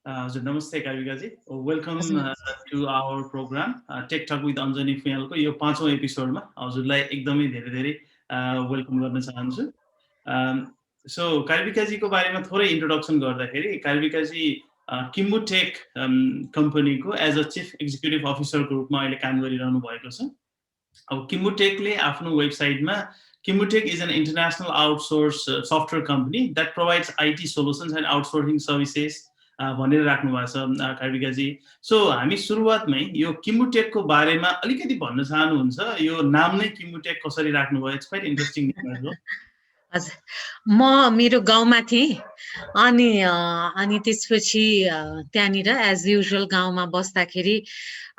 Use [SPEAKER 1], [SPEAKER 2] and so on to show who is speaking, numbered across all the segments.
[SPEAKER 1] हजुर नमस्ते कार्विकाजी वेलकम
[SPEAKER 2] हजुर
[SPEAKER 1] to our program tech talk with Anjani फियालको यो 5औं एपिसोडमा हजुरलाई एकदमै धेरै धेरै वेलकम गर्न चाहन्छु सो कार्विकाजीको बारेमा थोरै इन्ट्रोडक्सन गर्दाखेरि कार्विकाजी किम्बु टेक कम्पनीको एज अ चिफ एक्जिक्युटिभ अफिसरको रूपमा अहिले काम गरिरहनु भएको छ अब किम्बु टेकले आफ्नो वेबसाइटमा Kimbu Tech is an international outsource software company that provides IT solutions and outsourcing services भनेर राख्नु भएको छ कार्विकाजी सो हामी सुरुवातमै यो किम्बुटेकको बारेमा अलिकति भन्न चाहनुहुन्छ यो नाम नै किम्बुटेक कसरी राख्नुभयो इट्स क्वाइट इन्ट्रेस्टिङ नेम हो
[SPEAKER 2] हजुर म मेरो गाउँमा थिएँ अनि त्यसपछि त्यहाँनिर एज युजुअल गाउँमा बस्दाखेरि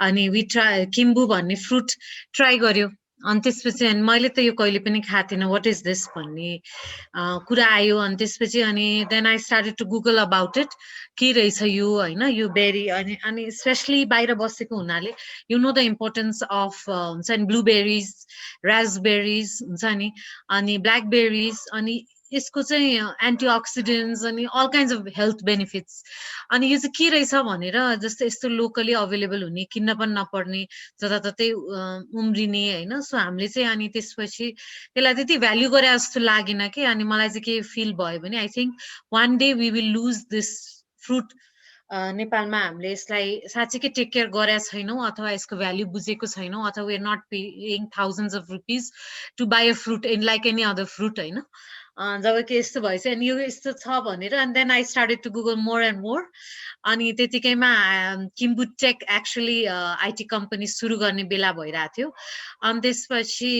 [SPEAKER 2] अनि वी ट्राई किम्बु भन्ने फ्रुट ट्राई गर्यो अनि त्यसपछि अनि मैले त यो कहिले पनि खाएको थिइनँ वाट इज दिस भन्ने कुरा आयो अनि त्यसपछि अनि then I started to google about it के रहेछ यो होइन यो बेरी अनि अनि स्पेसली बाहिर बसेको हुनाले you know the importance of हुन्छ नि ब्लुबेरिज रासबेरिज हुन्छ नि अनि ब्ल्याकबेरिज अनि यसको चाहिँ एन्टिअक्सिडेन्ट्स अनि all kinds of health benefits अनि यो चाहिँ के रहेछ भनेर जस्तै यस्तो लोकली अभाइलेबल हुने किन्न पनि नपर्ने जताततै उम्रिने होइन सो हामीले चाहिँ अनि त्यसपछि त्यसलाई त्यति भ्याल्यु गरे जस्तो लागेन कि अनि मलाई चाहिँ के फिल भयो भने I think one day we will lose this fruit नेपालमा हामीले यसलाई साँच्चीकै टेक केयर गरेका छैनौँ अथवा यसको भ्याल्यु बुझेको छैनौँ अथवा we are not paying thousands of rupees to buy a fruit in like any other fruit होइन जब कि यस्तो भएछ अनि यो यस्तो छ भनेर and then I started to Google more and more अनि त्यतिकैमा Kimbu tech actually IT company सुरु गर्ने बेला भइरहेको थियो अनि त्यसपछि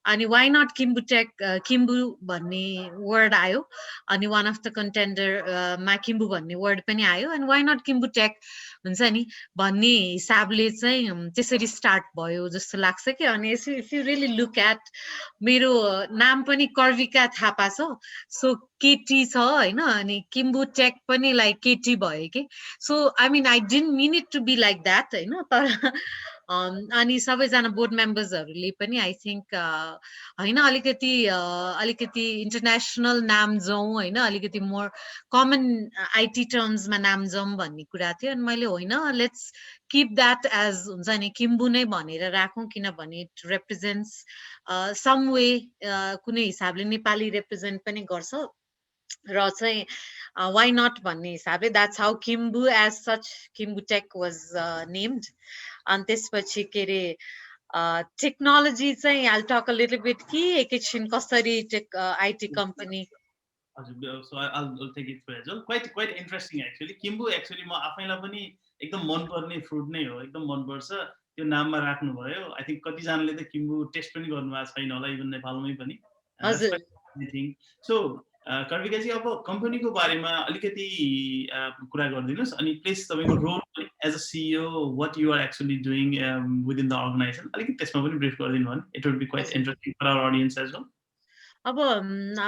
[SPEAKER 2] अनि why not Kimbu tech Kimbu भन्ने वर्ड आयो अनि वान अफ द कन्टेन्डरमा किम्बु भन्ने वर्ड पनि आयो अनि वाइ नट किम्बु टेक हुन्छ नि भन्ने हिसाबले चाहिँ त्यसरी स्टार्ट भयो जस्तो लाग्छ कि अनि if you really look at मेरो नाम पनि कर्विका थापा छ सो केटी छ होइन अनि किम्बु टेक पनि लाइक केटी भयो कि so I mean I didn't mean it to be like that होइन तर अनि सबैजना बोर्ड मेम्बर्सहरूले पनि आई थिङ्क होइन अलिकति इन्टरनेसनल नाम जाउँ होइन अलिकति मोर कमन आइटी टर्म्समा नाम जाउँ भन्ने कुरा थियो अनि मैले होइन लेट्स किप द्याट एज हुन्छ नि किम्बु नै भनेर राखौँ किनभने इट रिप्रेजेन्ट्स सम वे कुनै हिसाबले नेपाली रिप्रेजेन्ट पनि गर्छ र चाहिँ वाइ नट भन्ने हिसाबले that's how Kimbu as such Kimbu Tech was named अनि त्यसपछि के अरे टेक्नोलोजी चाहिँ I talk a little bit कि एकैछिन कसरी टेक आइटी कम्पनी
[SPEAKER 1] हजुर so I'll take it as well quite interesting actually Kimbu actually म आफैलाई पनि एकदम मनपर्ने फ्रुट नै हो एकदम मनपर्छ त्यो नाममा राख्नुभयो आई थिङ्क कतिजनाले त किम्बु टेस्ट पनि गर्नुभएको छैन होला इभन नेपालमै पनि
[SPEAKER 2] हजुर
[SPEAKER 1] सो कर्विकाजी अब कम्पनीको बारेमा अलिकति कुरा गरिदिनुहोस् अनि प्लिज तपाईँको role as a CEO what you are actually doing within the organisation अलिकति त्यसमा पनि ब्रिफ गरिदिनु भने it would be quite interesting for our audience as well
[SPEAKER 2] अब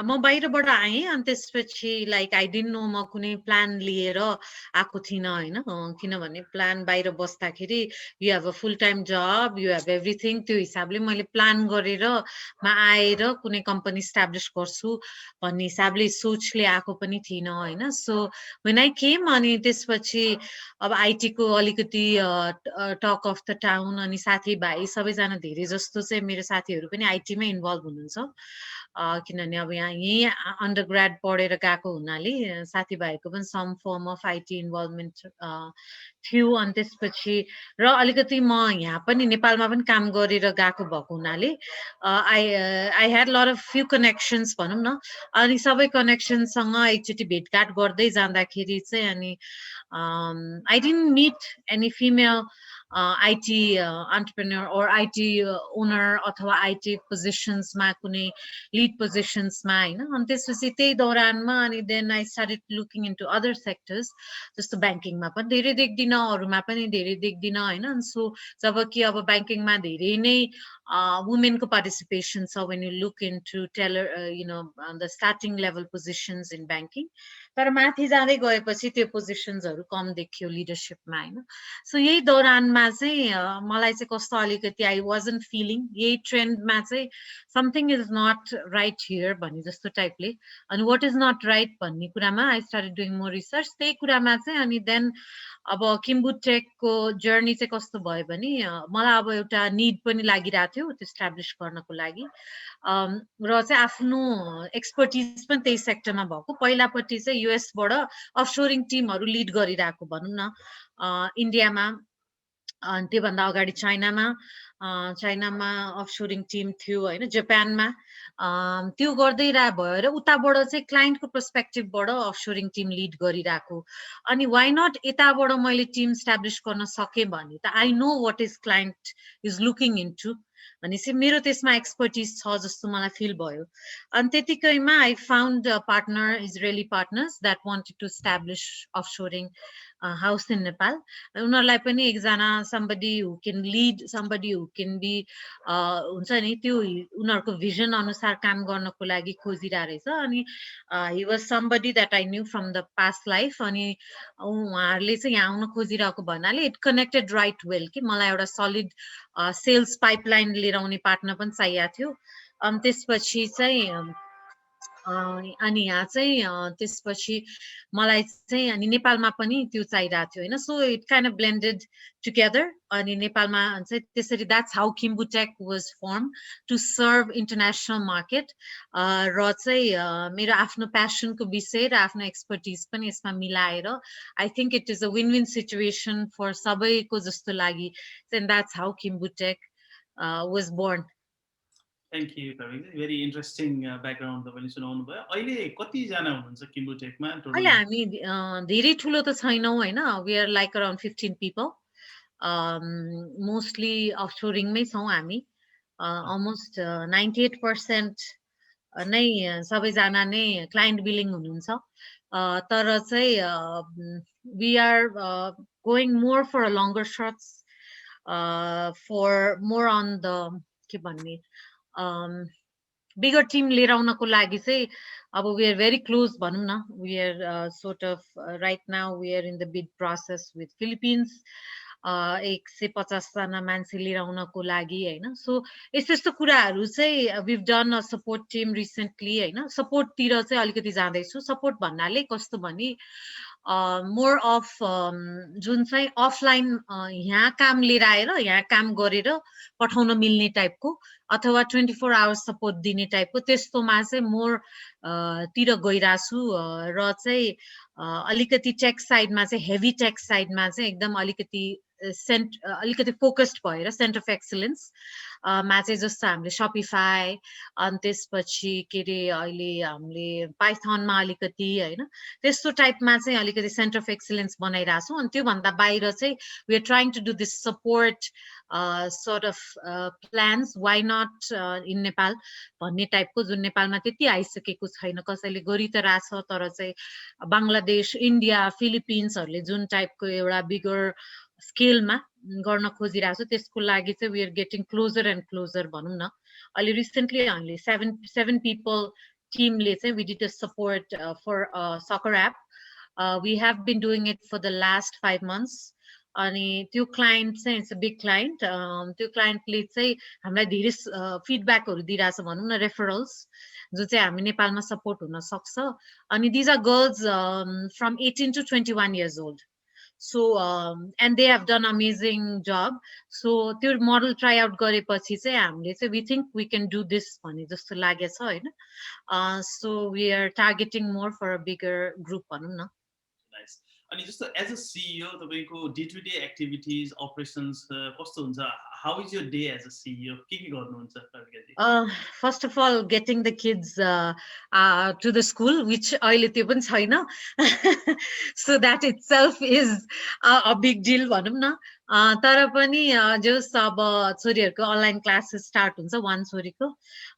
[SPEAKER 2] म बाहिरबाट आएँ अनि त्यसपछि लाइक आई डिन्ट नो म कुनै प्लान लिएर आएको थिइनँ होइन किनभने प्लान बाहिर बस्दाखेरि you have a full time जब यु हेभ एभ्रिथिङ त्यो हिसाबले मैले प्लान गरेर आएर कुनै कम्पनी इस्टाब्लिस गर्छु भन्ने हिसाबले सोचले आएको पनि थिइनँ होइन सो वेन आई केम अनि त्यसपछि अब आइटीको अलिकति टक अफ द टाउन अनि साथीभाइ सबैजना धेरै जस्तो चाहिँ मेरो साथीहरू पनि आइटीमै इन्भल्भ हुनुहुन्छ किनभने अब यहीँ अन्डर ग्राड पढेर गएको हुनाले साथीभाइको पनि some form of IT involvement थियो अनि त्यसपछि र अलिकति म यहाँ पनि नेपालमा पनि काम गरेर गएको भएको हुनाले I had lot of few connections भनौँ न अनि सबै कनेक्सनसँग एकचोटि भेटघाट गर्दै जाँदाखेरि चाहिँ अनि I didn't meet any female IT entrepreneur or IT owner अथवा आइटी पोजिसन्समा कुनै लिड पोजिसन्समा होइन अनि त्यसपछि त्यही दौरानमा अनि then I started looking into other sectors जस्तो ब्याङ्किङमा पनि धेरै देख्दिनँ अरूमा पनि धेरै देख्दिनँ होइन सो जब कि अब ब्याङ्किङमा धेरै नै वुमेनको पार्टिसिपेसन छ when you look into teller the starting level positions in banking तर माथि जाँदै गएपछि त्यो पोजिसन्सहरू कम देखियो लिडरसिपमा हैन। सो यही दौरानमा चाहिँ मलाई चाहिँ कस्तो अलिकति आई वाजन्ट फिलिङ यही ट्रेन्डमा चाहिँ something is not right here भन्ने जस्तो टाइपले। अनि वाट इज नट राइट भन्ने कुरामा I started doing more research. त्यही कुरामा चाहिँ अनि देन अब किम्बुटेकको जर्नी चाहिँ कस्तो भयो भने मलाई अब एउटा निड पनि लागिरहेको थियो त्यो इस्टाब्लिस गर्नको लागि। र चाहिँ आफ्नो एक्सपर्टिज पनि त्यही सेक्टरमा भएको। पहिलापट्टि चाहिँ युएसबाट अफसोरिङ टिमहरू लिड गरिरहेको भनौँ न इन्डियामा। अनि त्योभन्दा अगाडि चाइनामा अफसोरिङ टिम थियो होइन, जापानमा त्यो गर्दै भएर उताबाट चाहिँ क्लाइन्टको पर्सपेक्टिभबाट अफसोरिङ टिम लिड गरिरहेको। अनि वाइ नट यताबाट मैले टिम इस्टाब्लिस गर्न सकेँ भने त I know what is client is looking into भनेपछि मेरो त्यसमा एक्सपर्टिज छ जस्तो मलाई फिल भयो। अनि त्यतिकैमा I found partner Israeli partners that wanted to establish offshoring house in Nepal. उनीहरूलाई पनि एकजना somebody who can lead, somebody who can be हुन्छ नि त्यो उनीहरूको भिजन अनुसार काम गर्नको लागि खोजिरहेको रहेछ। अनि he was somebody that I knew from the past life। अनि उहाँहरूले चाहिँ यहाँ आउन खोजिरहेको भन्नाले इट कनेक्टेड राइट वेल कि मलाई एउटा सलिड सेल्स पाइपलाइन लिएर आउने पार्टनर पनि चाहिएको थियो। अनि त्यसपछि चाहिँ अनि यहाँ चाहिँ त्यसपछि मलाई चाहिँ अनि नेपालमा पनि त्यो चाहिरहेको थियो होइन। So it kind of blended together. अनि नेपालमा चाहिँ त्यसरी that's how KimbuTech was formed to serve international market. र चाहिँ मेरो आफ्नो प्यासनको विषय र आफ्नो एक्सपर्टिज पनि यसमा मिलाएर I think it is a win win situation for सबैको जस्तो लागि। That's how KimbuTech was born.
[SPEAKER 1] Thank you Praveen, very interesting background तपाईँले सुनाउनु भयो। अहिले कतिजना हुनुहुन्छ किम्बुटेकमा?
[SPEAKER 2] अहिले हामी धेरै ठुलो त छैनौँ होइन, we are like around 15 people. Mostly अफसोरिङमै छौँ हामी। अलमोस्ट 98% नै सबैजना नै क्लाइन्ट बिलिङ हुनुहुन्छ। तर चाहिँ we are going more for a longer sorts for more on the के भन्ने बिगर टिम लिएर आउनको लागि चाहिँ अब वी आर भेरी क्लोज भनौँ न। We are sort of right now we are in the bid process with Philippines 150जना मान्छे लिएर आउनको लागि होइन। सो यस्तो यस्तो कुराहरू चाहिँ we've done a support team recently होइन। सपोर्टतिर चाहिँ अलिकति जाँदैछु। सपोर्ट भन्नाले कस्तो भने मोर अफ जुन चाहिँ अफलाइन यहाँ काम लिएर आएर यहाँ काम गरेर पठाउन मिल्ने टाइपको अथवा 24 आवर्स सपोर्ट दिने टाइपको त्यस्तोमा चाहिँ मोर तिर गइरहेछु। र चाहिँ अलिकति टेक साइडमा चाहिँ हेभी टेक साइडमा चाहिँ एकदम अलिकति फोकस्ड भएर सेन्टर अफ एक्सलेन्स मा चाहिँ जस्तो हामीले सपिफाई अनि त्यसपछि के अरे अहिले हामीले पाइथनमा अलिकति होइन त्यस्तो टाइपमा चाहिँ अलिकति सेन्टर अफ एक्सलेन्स बनाइरहेको छौँ। अनि त्योभन्दा बाहिर चाहिँ we are trying to do this support sort of plans, why not in Nepal भन्ने टाइपको, जुन नेपालमा त्यति आइसकेको छैन। कसैले गरि त रहेछ तर चाहिँ बङ्गलादेश, इन्डिया, फिलिपिन्सहरूले जुन टाइपको एउटा बिगर स्केलमा गर्न खोजिरहेको छ त्यसको लागि चाहिँ we are getting closer and closer भनौँ न। अहिले रिसेन्टली हामीले 7 पिपल टिमले चाहिँ we did a support for soccer app. We have been doing it for the last 5 months। अनि त्यो क्लाइन्ट चाहिँ इट्स अ बिग क्लाइन्ट। त्यो क्लाइन्टले चाहिँ हामीलाई धेरै फिडब्याकहरू दिइरहेछ भनौँ न, रेफरल्स जो चाहिँ हामी नेपालमा सपोर्ट हुन सक्छ। अनि these are girls from 18 to 21 years old। So and they have done amazing job. So त्यो मोडल ट्राई आउट गरेपछि चाहिँ हामीले चाहिँ we think we can do this भन्ने जस्तो लागेछ होइन। So we are targeting more for a bigger group भनौँ न।
[SPEAKER 1] अनि जस्तो एज अ सिइओ तपाईँको day to day activities operations कस्तो हुन्छ? How is your day as a CEO? के गर्नुहुन्छ Praveenji?
[SPEAKER 2] First of all getting the kids to the school, which अहिले त्यो पनि छैन। So that itself is a big deal भनौँ न। तर पनि जस अब छोरीहरूको अनलाइन क्लासेस स्टार्ट हुन्छ, वान छोरीको,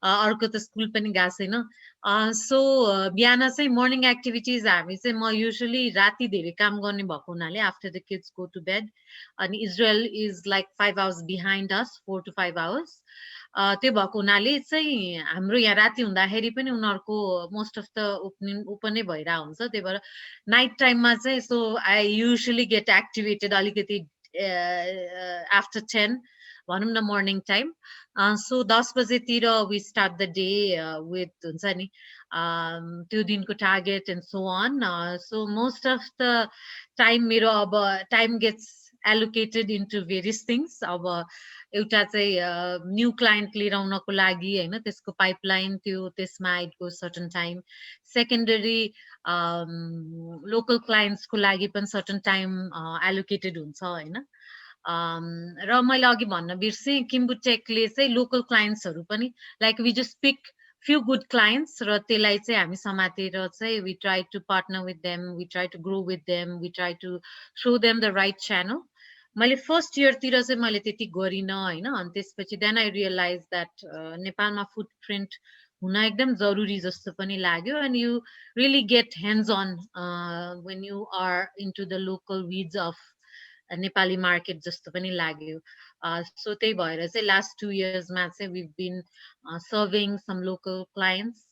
[SPEAKER 2] अर्को त स्कुल पनि गएको छैन। सो बिहान चाहिँ मर्निङ एक्टिभिटिज हामी चाहिँ म युजली राति धेरै काम गर्ने भएको हुनाले after the kids go to bed. अनि Israel is like 5 hours behind us, 4 to 5 hours। त्यो भएको हुनाले चाहिँ हाम्रो यहाँ राति हुँदाखेरि पनि उनीहरूको मोस्ट अफ द ओपन नै भइरहेको हुन्छ, त्यही भएर नाइट टाइममा चाहिँ so I usually get activated अलिकति आफ्टर 10 भनौँ न मर्निङ टाइम। सो 10 बजेतिर we start the day with हुन्छ नि त्यो दिनको target and so on. So most of the time मेरो अब time gets allocated into various things. अब एउटा चाहिँ न्यू क्लाइन्ट लिएर आउनको लागि होइन, त्यसको पाइपलाइन त्यो त्यसमा it go certain time. Secondary local क्लाइन्ट्सको लागि पनि सर्टन टाइम एलोकेटेड हुन्छ होइन। र मैले अघि भन्न बिर्सेँ, किम्बुटेकले चाहिँ लोकल क्लाइन्ट्सहरू पनि like we just pick few good clients र त्यसलाई चाहिँ हामी समातेर चाहिँ we try to partner with them, we try to grow with them, we try to show them the right channel. मैले फर्स्ट इयरतिर चाहिँ मैले त्यति गरिनँ होइन, अनि त्यसपछि देन आई रियलाइज द्याट नेपालमा फुटप्रिन्ट हुन एकदम जरुरी जस्तो पनि लाग्यो। And you really get hands on when you are into the local weeds of Nepali market जस्तो पनि लाग्यो। सो त्यही भएर चाहिँ लास्ट 2 इयर्समा चाहिँ we've been serving some local clients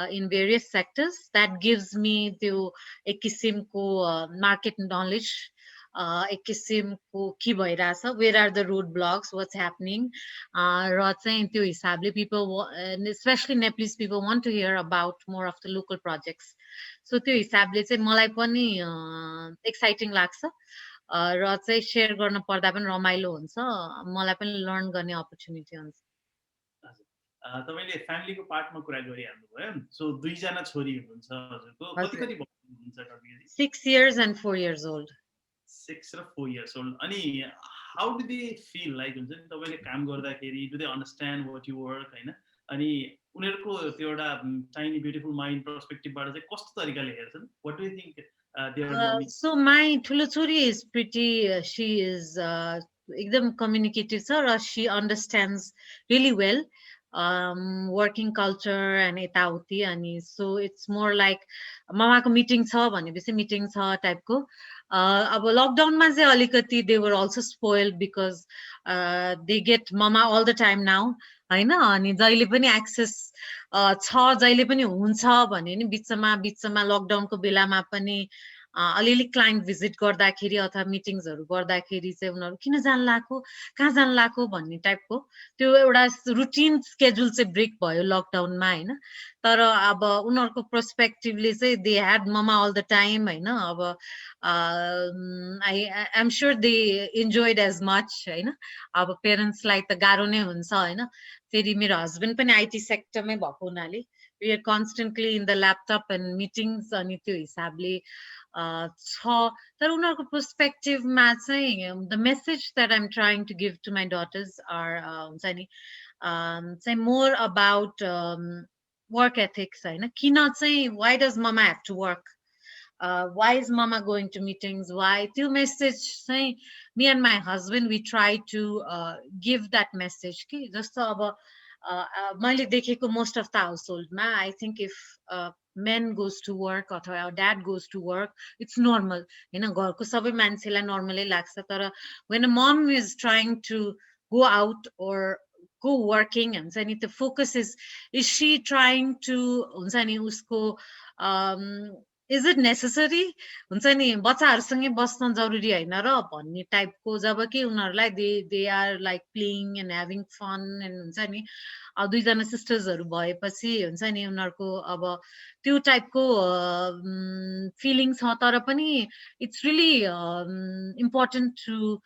[SPEAKER 2] in various sectors. That gives me त्यो एक किसिमको मार्केट नलेज, एक किसिमको के भइरहेछ, where are the road blocks, what's happening, र चाहिँ त्यो हिसाबले people specially Nepalese people want to hear about more of the local projects. So त्यो हिसाबले चाहिँ मलाई पनि एक्साइटिङ लाग्छ र चाहिँ सेयर गर्न पर्दा पनि रमाइलो हुन्छ, मलाई पनि लर्न गर्ने अपर्च्युनिटी हुन्छ।
[SPEAKER 1] तपाईले फ्यामिलीको पार्टमा कुरा गरिहाल्नु भयो। सो 2 जना छोरी हुनुहुन्छ हजुरको, कति कति हुनुहुन्छ कविजी?
[SPEAKER 2] 6 years and 4 years old।
[SPEAKER 1] 6 र 4 years old। अनि how do they feel like हुन्छ नि तपाईले काम गर्दाखेरि, do they understand what you work हैन, अनि उनीहरुको त्यो एउटा टाइनी ब्युटिफुल माइन्ड पर्सपेक्टिभबाट चाहिँ कस्तो तरिकाले हेर्छन्? What do you think
[SPEAKER 2] so my ठुलो छोरी is pretty she is एकदम कम्युनिकेटिभ छ र she understands really well working culture and यताउति, अनि so it's more like मामाको मिटिङ छ भनेपछि मिटिङ छ टाइपको। अब लकडाउनमा चाहिँ अलिकति they were also spoiled because they get mama all the time now हैन, अनि जहिले पनि एक्सेस छ, जहिले पनि हुन्छ भने नि बिचमा लकडाउनको बेलामा पनि अलिअलि क्लाइन्ट भिजिट गर्दाखेरि अथवा मिटिङ्सहरू गर्दाखेरि चाहिँ उनीहरू किन जान लाग्यो, कहाँ जान लाग्यो भन्ने टाइपको त्यो एउटा रुटिन स्केड्युल चाहिँ ब्रेक भयो लकडाउनमा होइन। तर अब उनीहरूको पर्सपेक्टिभले चाहिँ दे ह्याड ममा अल द टाइम होइन। अब I am sure they enjoyed as much होइन। अब पेरेन्ट्सलाई त गाह्रो नै हुन्छ होइन। फेरि मेरो हस्बेन्ड पनि आइटी सेक्टरमै भएको हुनाले we are constantly in the laptop and meetings, अनि त्यो हिसाबले छ। तर उनीहरूको पर्सपेक्टिभमा चाहिँ the message that I'm trying to give to my daughters are हुन्छ नि चाहिँ मोर अबाउट वर्क एथिक्स होइन। किन चाहिँ वाइ डज ममा have to work, why is mama going to meetings, why, त्यो मेसेज चाहिँ me and my husband we try to give that message कि जस्तो अब मैले देखेको most of the household मा I think if men goes to work अथवा dad goes to work it's normal हैन, घरको सबै मान्छेलाई नर्मलै लाग्छ। तर when a mom is trying to go out or go working हुन्छ नि, the focus is she trying to हुन्छ नि उसको is it necessary हुन्छ नि बच्चाहरूसँगै बस्न जरुरी होइन र भन्ने टाइपको, जबकि उनीहरूलाई they are like playing and having fun and हुन्छ नि 2 जना सिस्टर्सहरू भएपछि हुन्छ नि उनीहरूको अब त्यो टाइपको फिलिङ छ। तर पनि it's really important to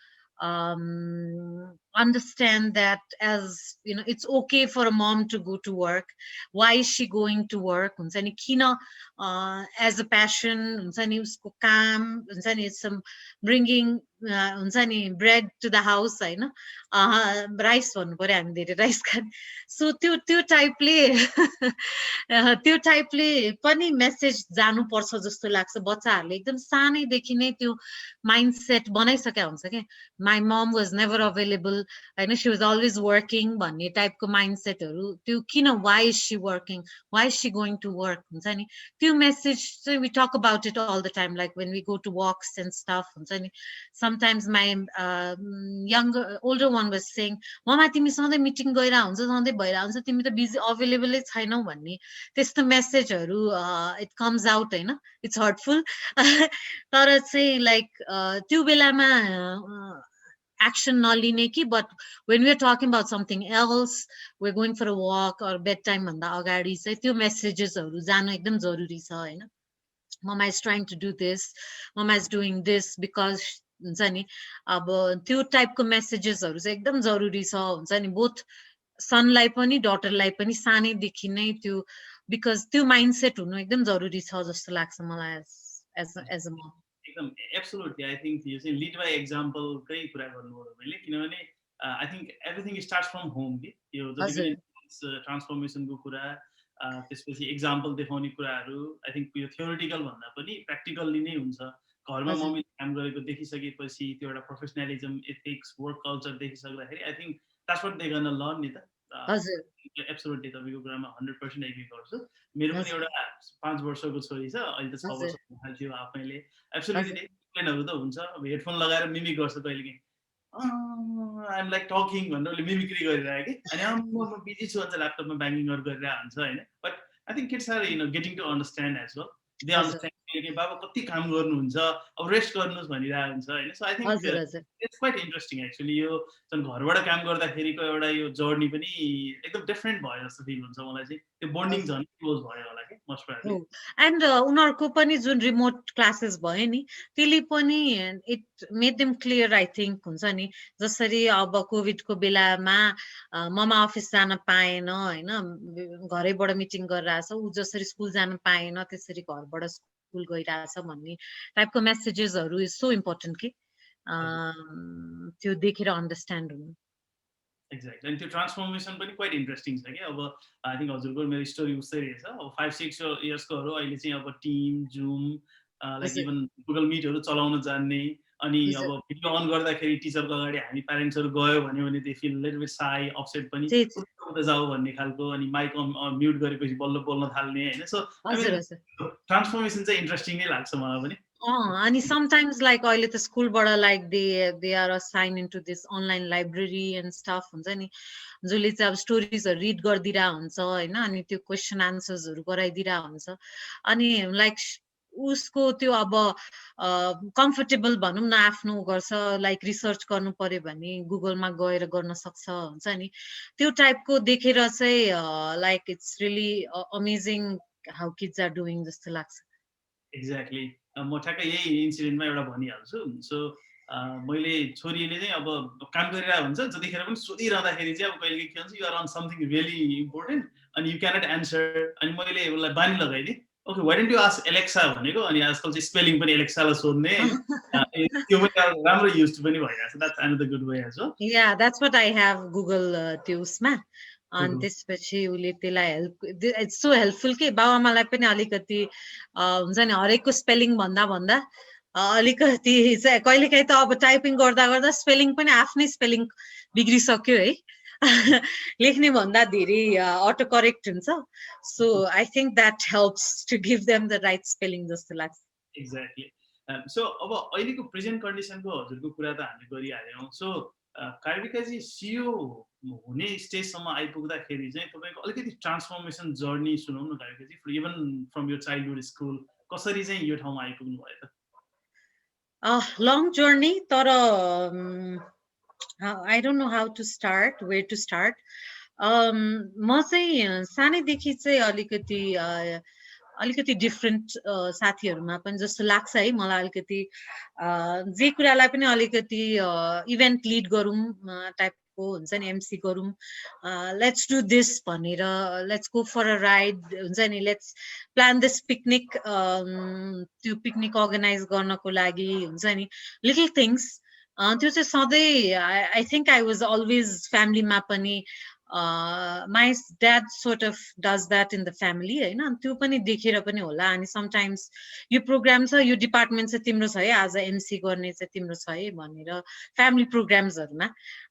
[SPEAKER 2] understand that as you know it's okay for a mom to go to work. Why is she going to work हुन्छ नि किन as a passion हुन्छ नि उसको काम हुन्छ नि some bringing हुन्छ नि bread to the house हैन, राइस भन्नु पर्यो हामी धेरै राइस खान। सो त्यो टाइपले पनि मेसेज जानु पर्छ जस्तो लाग्छ। बच्चाहरूले एकदम सानैदेखि नै त्यो माइन्डसेट बनाइसकेका हुन्छ के my mom was never available stable होइन, सी वाज अलवेज वर्किङ भन्ने टाइपको माइन्डसेटहरू, त्यो किन, why is she working, why is she going to work हुन्छ नि, त्यो मेसेज चाहिँ we talk about it all the time, like when we go to walks and stuff हुन्छ नि. Sometimes my younger older one was saying, ममा तिमी सधैँ meeting गइरहेको हुन्छ, सधैँ भइरहेको हुन्छ, तिमी त बिजी अभाइलेबलै छैनौ भन्ने त्यस्तो मेसेजहरू इट कम्स आउट होइन. It's hurtful. तर चाहिँ लाइक त्यो बेलामा एक्सन नलिने कि, but when we are talking about something else, we going for a walk or bed time भन्दा अगाडि चाहिँ त्यो मेसेजेसहरू जानु एकदम जरुरी छ होइन. ममा is trying to do this, ममा इज डुइङ दिस बिकज हुन्छ नि, अब त्यो टाइपको मेसेजेसहरू चाहिँ एकदम जरुरी छ हुन्छ नि, बोथ सनलाई पनि डटरलाई पनि सानैदेखि नै त्यो, बिकज त्यो माइन्डसेट हुनु एकदम जरुरी छ जस्तो लाग्छ मलाई एज अ मम.
[SPEAKER 1] एकदम एब्सोल्युटली. आई थिङ्क यो चाहिँ लिड बाई एक्जाम्पलकै कुरा गर्नुभयो मैले, किनभने I think everything starts from home कि यो जति पनि ट्रान्सफर्मेसनको कुरा, त्यसपछि एक्जाम्पल देखाउने कुराहरू, आई थिङ्क यो थ्योरिटिकल भन्दा पनि प्र्याक्टिकल्ली नै हुन्छ. घरमा मम्मीले काम गरेको देखिसकेपछि त्यो एउटा प्रोफेसनलिजम, एथिक्स, वर्क कल्चर देखिसक्दाखेरि I think that's what they गर्न लर्न नि त. एब्सोल्युटली तपाईँको कुरामा 100% एग्री गर्छु. मेरो पनि एउटा 5 वर्षको छोरी छ, अहिले त 6 वर्ष हुन थाल्थ्यो आफैले. एब्सोल्युटली कम्प्लेनहरू त हुन्छ, अब हेडफोन लगाएर मिमिक गर्छ कहिलेकाहीँ, आइएम लाइक टकिङ भनेर उसले मिमिक्री गरिरहेको कि, अनि म बिजी छु भन्छ, ल्यापटपमा ब्याङ्किङहरू गरिरहेको हुन्छ होइन. But I think kids are getting to understand as well. They understand कि बाबा कति काम गर्नुहुन्छ, अब रेस्ट गर्नुहोस् भनिरहेको हुन्छ होइन. So I think it's quite interesting actually. यो जुन घरबाट काम गर्दाखेरिको एउटा यो जर्नी पनि एकदम डिफ्रेन्ट भयो जस्तो फिल हुन्छ मलाई चाहिँ. त्यो बन्डिङ झन् क्लोज भयो होला कि मोस्ट प्रोबेबली.
[SPEAKER 2] एन्ड उनीहरूको पनि जुन रिमोट क्लासेस भयो नि, त्यसले पनि it made them clear I think हुन्छ नि. जसरी अब कोभिडको बेलामा ममा अफिस जान पाएन होइन, घरैबाट मिटिङ गरिरहेछ, ऊ जसरी स्कुल जान पाएन त्यसरी घरबाट स्कुल गइरहेछ भन्ने टाइपको मेसेजेसहरू इज सो इम्पोर्टेन्ट कि त्यो देखेर अन्डरस्ट्यान्ड हुनु.
[SPEAKER 1] एक्ज्याक्ट. अनि त्यो ट्रान्सफर्मेसन पनि क्वाइट इन्ट्रेस्टिङ छ कि. अब आई थिङ्क हजुरको मेरो स्टोरी उस्तै रहेछ. अब 5-6 इयर्सकोहरू अहिले चाहिँ अब team, Zoom, like even Google मिटहरू चलाउन जान्ने, अनि अब भिडियो अन गर्दाखेरि टिचरको अगाडि हामी प्यारेन्ट्सहरू गयो भने they feel little bit shy, upset पनि, उता जाऊ भन्ने खालको, अनि माइक म्युट गरेपछि बल्ल बोल्न थाल्ने होइन. सो ट्रान्सफर्मेसन चाहिँ इन्ट्रेस्टिङ नै लाग्छ मलाई पनि.
[SPEAKER 2] अनि समटाइम्स लाइक अहिले त स्कुलबाट like they are assign into this online library and stuff हुन्छ नि, जसले चाहिँ अब स्टोरिजहरू रिड गरिदिरहेको हुन्छ होइन, अनि त्यो क्वेसन आन्सर्सहरू गराइदिरहेको हुन्छ. अनि लाइक उसको त्यो अब कम्फर्टेबल भनौँ न, आफ्नो गर्छ, लाइक रिसर्च गर्नु पर्यो भने गुगलमा गएर गर्न सक्छ हुन्छ नि. त्यो टाइपको देखेर चाहिँ like it's really amazing how kids are doing जस्तो लाग्छ.
[SPEAKER 1] एक्ज्याक्टली. म ठ्याक्कै यही इन्सिडेन्टमा एउटा भनिहाल्छु. सो मैले छोरीले चाहिँ अब काम गरिरहेको हुन्छ, जतिखेर पनि सोधिरहँदाखेरि चाहिँ अब कहिले के हुन्छ, you are on something really important अनि यु क्यानट एन्सर, अनि मैले उसलाई बानी लगाइदिएँ, okay why don't you ask Alexa भनेको, अनि आजकल चाहिँ स्पेलिङ पनि एलेक्सालाई सोध्ने, त्यो पनि राम्रो युज पनि भइरहेको छ. That's another good way as well.
[SPEAKER 2] Yeah that's what I have Google त्यो उसमा. अनि त्यसपछि उसले त्यसलाई हेल्प, इट्स सो हेल्पफुल कि बाबाआमालाई पनि अलिकति हुन्छ नि, हरेकको स्पेलिङ भन्दा अलिकति चाहिँ कहिलेकाहीँ त अब टाइपिङ गर्दा गर्दा स्पेलिङ पनि आफ्नै स्पेलिङ बिग्रिसक्यो है, लेख्ने भन्दा धेरै अटो करेक्ट हुन्छ. So I think that helps to give them the right spelling जस्तो लाग्छ.
[SPEAKER 1] एक्ज्याक्टली. सो अब अहिलेको प्रेजेन्ट कन्डिसनको हजुरको कुरा त हामी गरिहाल्यौँ. सो कार्विकाजी सिओ हुने स्टेजसम्म आइपुग्दाखेरि चाहिँ तपाईँको अलिकति ट्रान्सफर्मेसन जर्नी सुनाउँ न Karvikaji, even from your childhood school, कसरी चाहिँ यो ठाउँमा आइपुग्नु भयो त?
[SPEAKER 2] लङ जर्नी, तर I don't know how to start, where to start. म चाहिँ सानैदेखि चाहिँ अलिकति डिफ्रेन्ट साथीहरूमा पनि जस्तो लाग्छ है मलाई. अलिकति जे कुरालाई पनि अलिकति इभेन्ट लिड गरौँ टाइपको हुन्छ नि, एमसी गरौँ, लेट्स डु दिस भनेर, let's go for a ride हुन्छ नि, लेट्स प्लान दिस पिकनिक, त्यो पिकनिक अर्गनाइज गर्नको लागि हुन्छ नि, लिटल थिङ्स. त्यो चाहिँ सधैँ I think I was always फ्यामिलीमा पनि my dad sort of does that in the family हैन अनि त्यो पनि देखेर पनि होला अनि sometimes यो प्रोग्राम छ यो डिपार्टमेन्ट चाहिँ तिम्रो छ है आज एमसी गर्ने चाहिँ तिम्रो छ है भनेर फ्यामिली प्रोग्राम्सहरुमा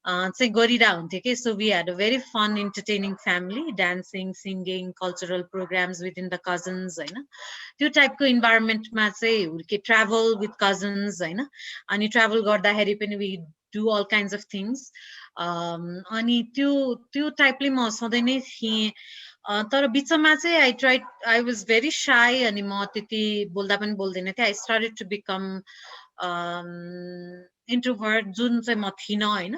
[SPEAKER 2] चाहिँ गरिरा हुन्थे के so we had a very fun entertaining family dancing singing cultural programmes within the cousins हैन त्यो टाइपको इन्भाइरोमेन्टमा चाहिँ हुर्के ट्राभल विथ कजन्स हैन अनि ट्राभल गर्दाखेरि पनि we do all kinds of things अनि त्यो टाइपले म सधैँ नै थिएँ तर बिचमा चाहिँ आई वाज भेरी साई अनि म त्यति बोल्दा पनि बोल्दैन थिएँ I started to become introvert जुन चाहिँ म थिइनँ होइन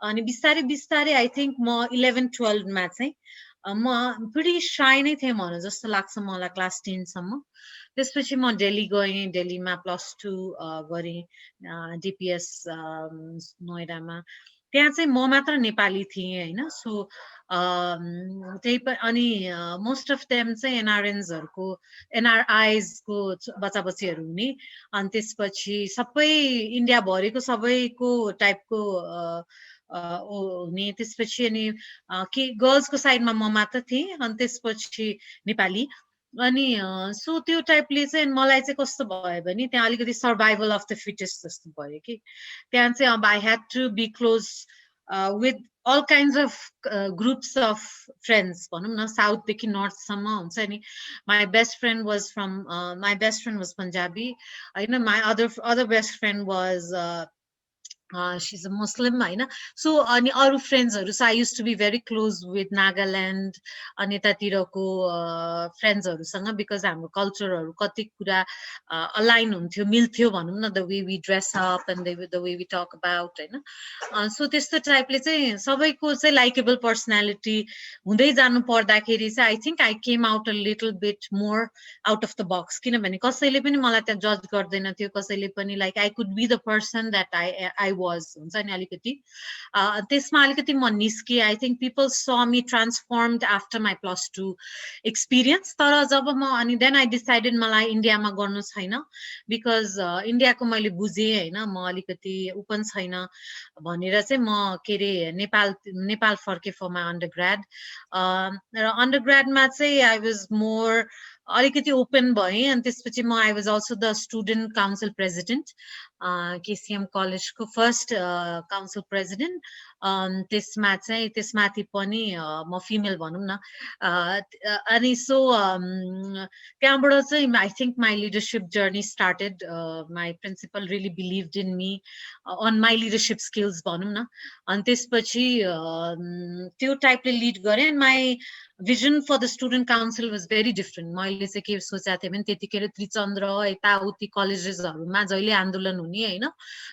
[SPEAKER 2] अनि बिस्तारै बिस्तारै आई थिङ्क म 11-12मा चाहिँ म प्रिटी साई नै थिएँ भनौँ जस्तो लाग्छ मलाई क्लास 10 सम्म त्यसपछि म दिल्ली गएँ दिल्लीमा +2 गरेँ डिपिएस नोएडामा त्यहाँ चाहिँ म मात्र नेपाली थिएँ होइन सो त्यही अनि मोस्ट अफ देम चाहिँ एनआरएन्सहरूको एनआरआइजको बच्चा बच्चीहरू हुने अनि त्यसपछि सबै इन्डियाभरिको सबैको टाइपको हुने त्यसपछि अनि के गर्ल्सको साइडमा म मात्र थिएँ अनि त्यसपछि नेपाली अनि सो त्यो टाइपले चाहिँ मलाई चाहिँ कस्तो भयो भने त्यहाँ अलिकति सर्भाइभल अफ द फिटेस्ट जस्तो भयो कि त्यहाँ चाहिँ अब I had to be close with all kinds of groups of friends भनौँ न साउथदेखि नर्थसम्म हुन्छ नि my best friend was Punjabi होइन my other best friend was she's a Muslim होइन सो अनि अरू फ्रेन्ड्सहरू so I use to be very close with Nagaland अनि यतातिरको फ्रेन्ड्सहरूसँग बिकज हाम्रो कल्चरहरू कति कुरा अलाइन हुन्थ्यो मिल्थ्यो भनौँ न the way we dress up and the way we talk about होइन सो त्यस्तो टाइपले चाहिँ सबैको चाहिँ लाइकेबल पर्सनालिटी हुँदै जानु पर्दाखेरि चाहिँ I think I came out a little bit more out of the box किनभने कसैले पनि मलाई त्यहाँ जज गर्दैन थियो कसैले पनि like I could be the person that I was हुन्छ नि अलिकति त्यसमा अलिकति म निस्केँ I think people saw me transformed after my +2 experience तर जब म अनि देन आई डिसाइडेड मलाई इन्डियामा गर्नु छैन बिकज इन्डियाको मैले बुझेँ होइन म अलिकति ओपन छैन भनेर चाहिँ म के अरे नेपाल फर्केँ फर माई अन्डरग्राड र अन्डरग्राडमा चाहिँ आई वाज मोर अलिकति ओपन भएँ अनि त्यसपछि म I was also the student council president KCM कलेजको फर्स्ट काउन्सिल प्रेसिडेन्ट त्यसमा चाहिँ त्यसमाथि पनि म फिमेल भनौँ न अनि सो त्यहाँबाट चाहिँ I think my leadership journey started my principal really believed in me on my leadership skills भनौँ न अनि त्यसपछि त्यो टाइपले लिड गरेँ and my vision for the student council was very different मैले चाहिँ के सोचेको थिएँ भने त्यतिखेर त्रिचन्द्र यताउति कलेजेसहरूमा जहिले आन्दोलन हुने होइन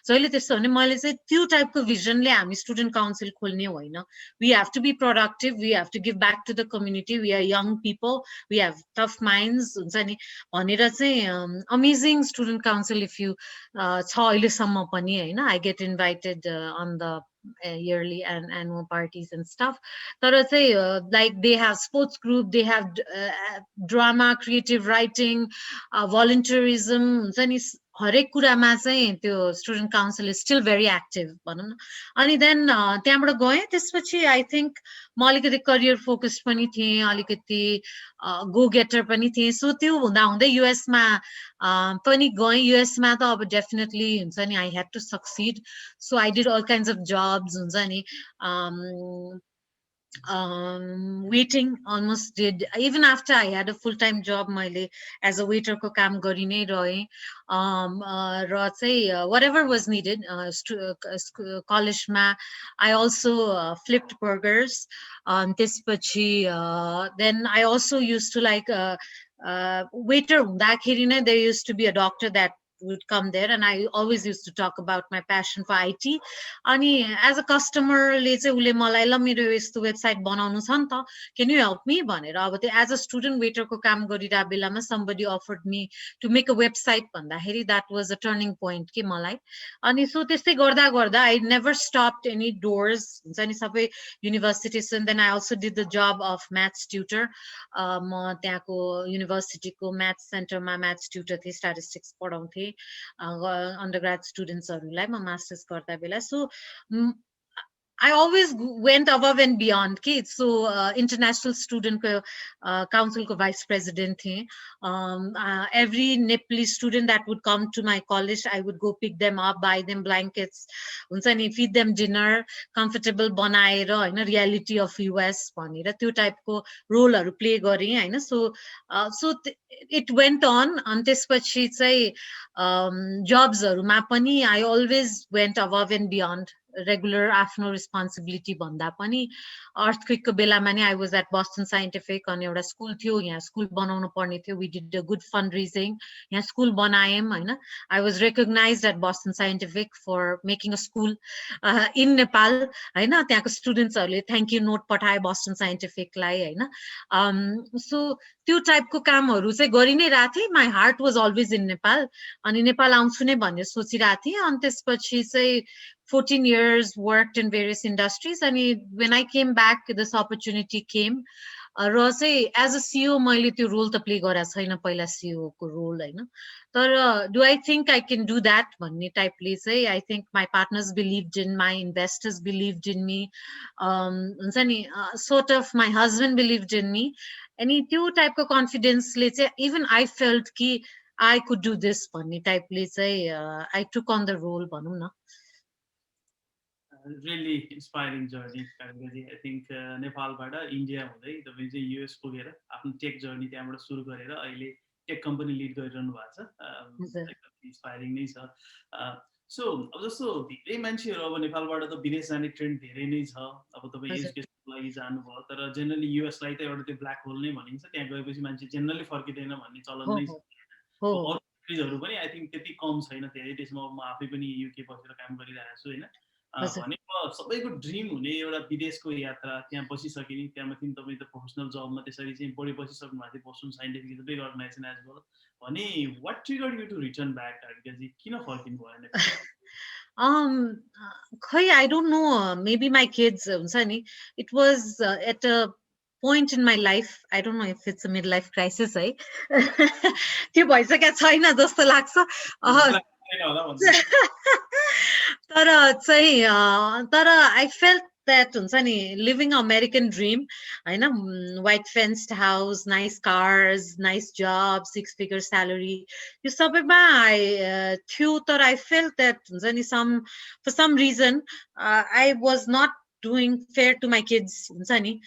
[SPEAKER 2] जहिले त्यस्तो हुने मैले चाहिँ त्यो टाइपको भिजनले हामी स्टुडेन्ट काउन्सिल खोल्ने होइन we have to be productive we have to give back to the community we are young people we have tough minds हुन्छ नि भनेर चाहिँ amazing student council if you छ अहिलेसम्म पनि होइन I get invited on the yearly and annual parties and stuff तर चाहिँ like they have sports group they have drama creative writing volunteerism हुन्छ नि हरेक कुरामा चाहिँ त्यो student council is still very active भनौँ न अनि देन त्यहाँबाट गएँ त्यसपछि आई थिङ्क म अलिकति करियर फोकस्ड पनि थिएँ अलिकति गो गेटर पनि थिएँ सो त्यो हुँदाहुँदै युएसमा पनि गएँ युएसमा त अब डेफिनेटली हुन्छ नि I had to succeed so I did all kinds of jobs हुन्छ नि waiting almost did even after I had a full-time job मैले as a waiter को काम गरि नै रहेँ र चाहिँ whatever was needed कलेजमा I also flipped burgers त्यसपछि then I also used to like waiter हुँदाखेरि नै there used to be a doctor that would come there and I always used to talk about my passion for IT अनि as a customer ले चाहिँ उले मलाई ल मेरो यस्तो वेबसाइट बनाउनु छ नि त can you help me भनेर अब त्यो as a student waiter को काम गरिरहेको बेलामा somebody offered me to make a website भन्दाखेरि that was a turning point के मलाई अनि सो त्यस्तै गर्दा गर्दा I never stopped any doors हुन्छ नि सबै universities and then I also did the job of maths tutor म त्यहाँको युनिभर्सिटीको म्याथ्स सेन्टरमा म्याथ्स ट्युटर थिएँ स्ट्याटिस्टिक्स पढाउँथेँ अन्डरग्रेड स्टुडेन्ट्सहरूलाई म मास्टर्स गर्दा बेला so I always went above and beyond. Okay, so international student council ko vice president the. Every Nepali student that would come to my college, I would go pick them up, buy them blankets, हुन्छ नि, feed them dinner, comfortable बनाएर हैन, reality of US भनेर त्यो टाइपको रोलहरु play गरे हैन. So it went on. अनि त्यसपछि चाहिँ जब्सहरुमा पनि I always went above and beyond. Regular आफ्नो responsibility भन्दा पनि earthquake को बेलामा नि I was at Boston Scientific. अनि एउटा स्कुल थियो, यहाँ स्कुल बनाउनु पर्ने थियो. We did a good fundraising. यहाँ स्कुल बनायौं हैन. I was recognized at Boston Scientific for making a school in Nepal हैन. त्यहाँको स्टुडेन्ट्सहरुले थ्यांक यू नोट पठाए Boston Scientific लाई हैन. So त्यो टाइपको कामहरु चाहिँ गरि नै राथे. My heart was always in Nepal. अनि नेपाल आउँछु नै भनेर सोचिराथे. अनि त्यसपछि चाहिँ 14 years worked in various industries. And when I came back, this opportunity came. र चाहिँ as a CEO मैले त्यो रोल त प्ले गरेको छैन पहिला CEO को रोल हैन. तर do I think I can do that भन्ने टाइपले चाहिँ I think my partners believed in, my investors believed in me, हुन्छ नि, sort of my husband believed in me. अनि त्यो टाइपको कन्फिडेन्सले चाहिँ even I felt कि I could do this भन्ने टाइपले चाहिँ I took on the role भनौं न.
[SPEAKER 1] Really inspiring journey, Karibikaji. I think नेपालबाट इन्डिया हुँदै तपाईं चाहिँ युएस पुगेर आफ्नो टेक जर्नी त्यहाँबाट सुरु गरेर अहिले टेक कम्पनी लिड गरिरहनु भएको छ. इन्स्पायरिङ नै छ. सो अब जस्तो धेरै मान्छेहरू अब नेपालबाट त विदेश जाने ट्रेन्ड धेरै नै छ. अब तपाईं एजुकेसनको लागि जानुभयो, तर जेनरली युएस लाई त एउटा त्यो ब्ल्याक होल नै भनिन्छ. त्यहाँ गएपछि मान्छे जेनरली फर्किदैन भन्ने चलन नै छ. अरु कन्ट्रीजहरु पनि आई थिंक त्यति कम छैन. धेरै देशमा म आफै पनि युके बसेर काम गरिरहेको छु हैन. भनेको सबैको ड्रिम हुने एउटा विदेशको यात्रा, त्यहाँ बसिसके नि त्यहाँमाथि तपाईँ त प्रोफेसनल जबमा त्यसरी चाहिँ बढी बसिसक्नु भएको थियो Boston scientific is a big organization as well. भने what triggered you to return back Kartikji? किन फर्किनु भयो नेपाल?
[SPEAKER 2] खै I don't know, maybe my kids हुन्छ नि, it was at a point in my life, I don't know if it's a midlife crisis है. त्यो भइसकेको छैन जस्तो लाग्छ. तर चाहिँ तर I felt that हुन्छ नि, living American dream हैन, white fenced house, nice cars, nice job, 6-figure salary, यो सबैमा थियो. तर I felt that हुन्छ नि, for some reason I was not doing fair to my kids, हुन्छ नि,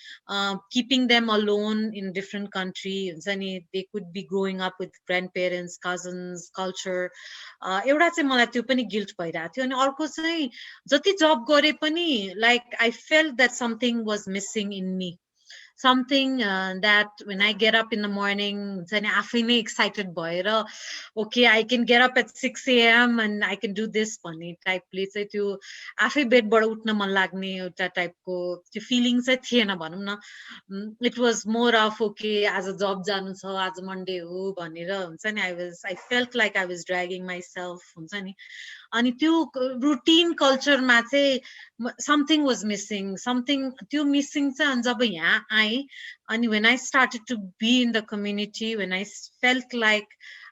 [SPEAKER 2] keeping them alone in different country, हुन्छ नि, they could be growing up with grandparents, cousins, culture. एउटा चाहिँ मलाई त्यो पनि गिल्ट भइरहेको थियो. अनि अर्को चाहिँ जति जब गरे पनि like I felt that something was missing in me. Something that when I get up in the morning, हुन्छ नि, आफै नै excited भएर okay I can get up at 6 AM and I can do this भन्ने टाइपले चाहिँ त्यो आफै बेडबाट उठ्न मन लाग्ने एउटा टाइपको त्यो फिलिङ चाहिँ थिएन भनौं न. It was more of okay आज जब जानु छ, आज मन्डे हो भनेर हुन्छ नि, I felt like I was dragging myself, हुन्छ नि. अनि त्यो रुटिन कल्चरमा चाहिँ something was missing, something त्यो मिसिङ चाहिँ. अनि जब यहाँ आए अनि when I started to be in the community, when I felt like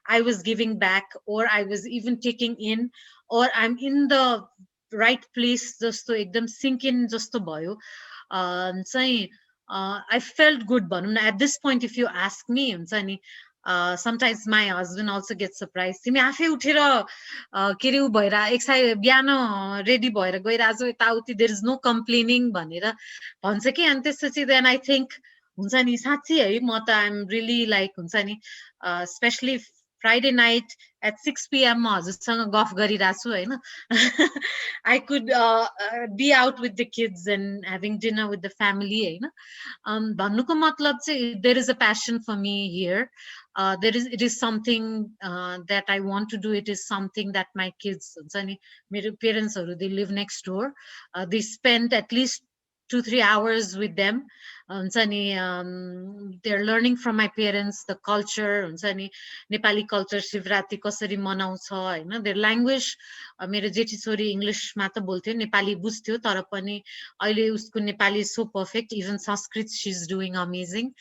[SPEAKER 2] I was giving back or I was even taking in or I'm in the right place जस्तो एकदम sink in जस्तो भयो चाहिँ. I felt good भनौं न. At this point if you ask me, हुन्छ नि, sometimes my husband also gets surprised. तिमी आफै उठेर के रे भएर एक्साइट बिहान रेडी भएर गइराछौ यताउति, there is no complaining भनेर भन्छ कि. अनि त्यसपछि then I think हुन्छ नि, साच्चै है म त I'm really like हुन्छ नि, especially Friday night at 6 PM म हजुरसँग गफ गरिराछु हैन. I could be out with the kids and having dinner with the family हैन. भन्नुको मतलब चाहिँ there is a passion for me here. It is something that I want to do. It is something that my kids, हुन्छ नि, मेरो पेरेन्ट्सहरु, they live next door. They spend at least 2-3 hours with them, हुन्छ नि. they're learning from my parents the culture, हुन्छ नि, Nepali culture, Shivaratri कसरी मनाउँछ हैन. their language, मेरो जेठी छोरी इंग्लिशमा त बोल्थ्यो, नेपाली बुझ्थ्यो, तर पनि अहिले उसको Nepali so perfect, even Sanskrit she's doing amazing.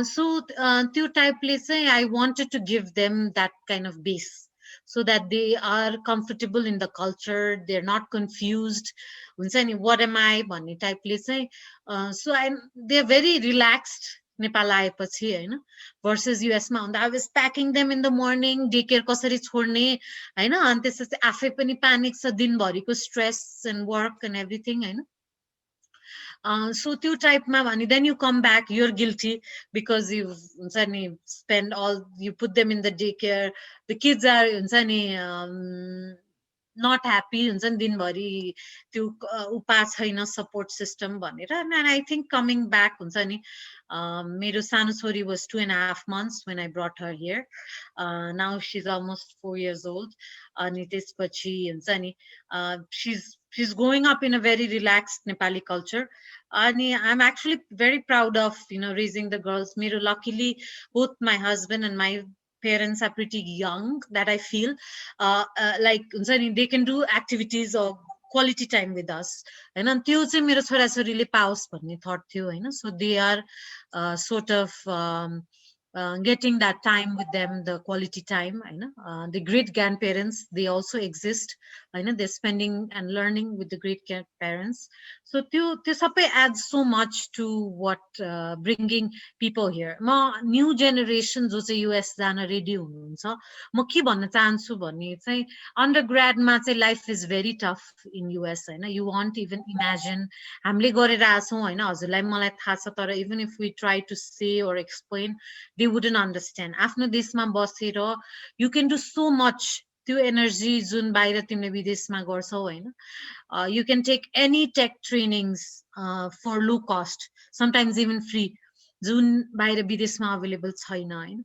[SPEAKER 2] So त्यो टाइपले चाहिँ I wanted to give them that kind of base so that they are comfortable in the culture, they're not confused. हुन्छ नि what am I भन्ने टाइपले चाहिँ so they're very relaxed Nepal आएपछि हैन versus US मा हुँदा I was packing them in the morning, day care कसरी छोड्ने हैन अनि त्यसपछि आफै पनि प्यानिक छ दिनभरिको stress and work and everything हैन so त्यो टाइपमा भने then you come back, you're guilty because you हुन्छ नि spend all, you put them in the daycare, the kids are हुन्छ नि not happy हुन्छ नि दिनभरि त्यो उपास छैन support system भनेर and I think coming back हुन्छ नि मेरो सानो छोरी was 2.5 months when I brought her here. Now she's almost 4 years old. अनि त्यसपछि हुन्छ नि she's growing up in a very relaxed Nepali culture. And I'm actually very proud of raising the girls. Mero luckily both my husband and my parents are pretty young that I feel like they can do activities or quality time with us. And त्यो चाहिँ मेरो छोराछोरीले पाओस् भन्ने thought थियो हैन. So they are sort of getting that time with them, the quality time. The great grandparents, they also exist. They're spending and learning with the great grandparents. So त्यो सबै adds so much to what bringing people here. म new generation जो चाहिँ US जान ready हुनुहुन्छ म के भन्न चाहन्छु भने चाहिँ undergradमा चाहिँ life is very tough in US हैन. You won't even imagine. हामीले गरेर आछौं हैन हजुरलाई मलाई थाहा छ तर even if we try to say or explain, they wouldn't understand. आफ्नो देशमा बसेर you can do so much. त्यो energy जुन बाहिर तिमीले विदेशमा गर्छौ हैन. You can take any tech trainings for low cost, sometimes even free. जुन बाहिर विदेशमा available छैन हैन.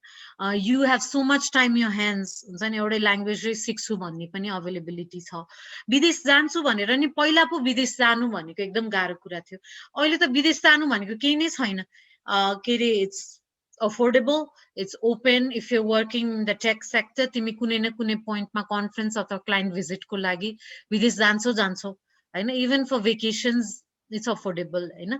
[SPEAKER 2] You have so much time in your hands. हुन्छ नि एउटै ल्याङ्ग्वेज सिक्छु भन्ने पनि availability छ. विदेश जान्छु भनेर नि पहिला पो विदेश जानु भनेको एकदम गाह्रो कुरा थियो. अहिले त विदेश जानु भनेको केही नै छैन. के रे it's affordable, it's open. If you're working in the tech sector, तिमी कुनै न कुनै पोइन्टमा कन्फरेन्स अथवा क्लाइन्ट भिजिटको लागि विदेश जान्छौ हैन. Even for vacations it's affordable हैन.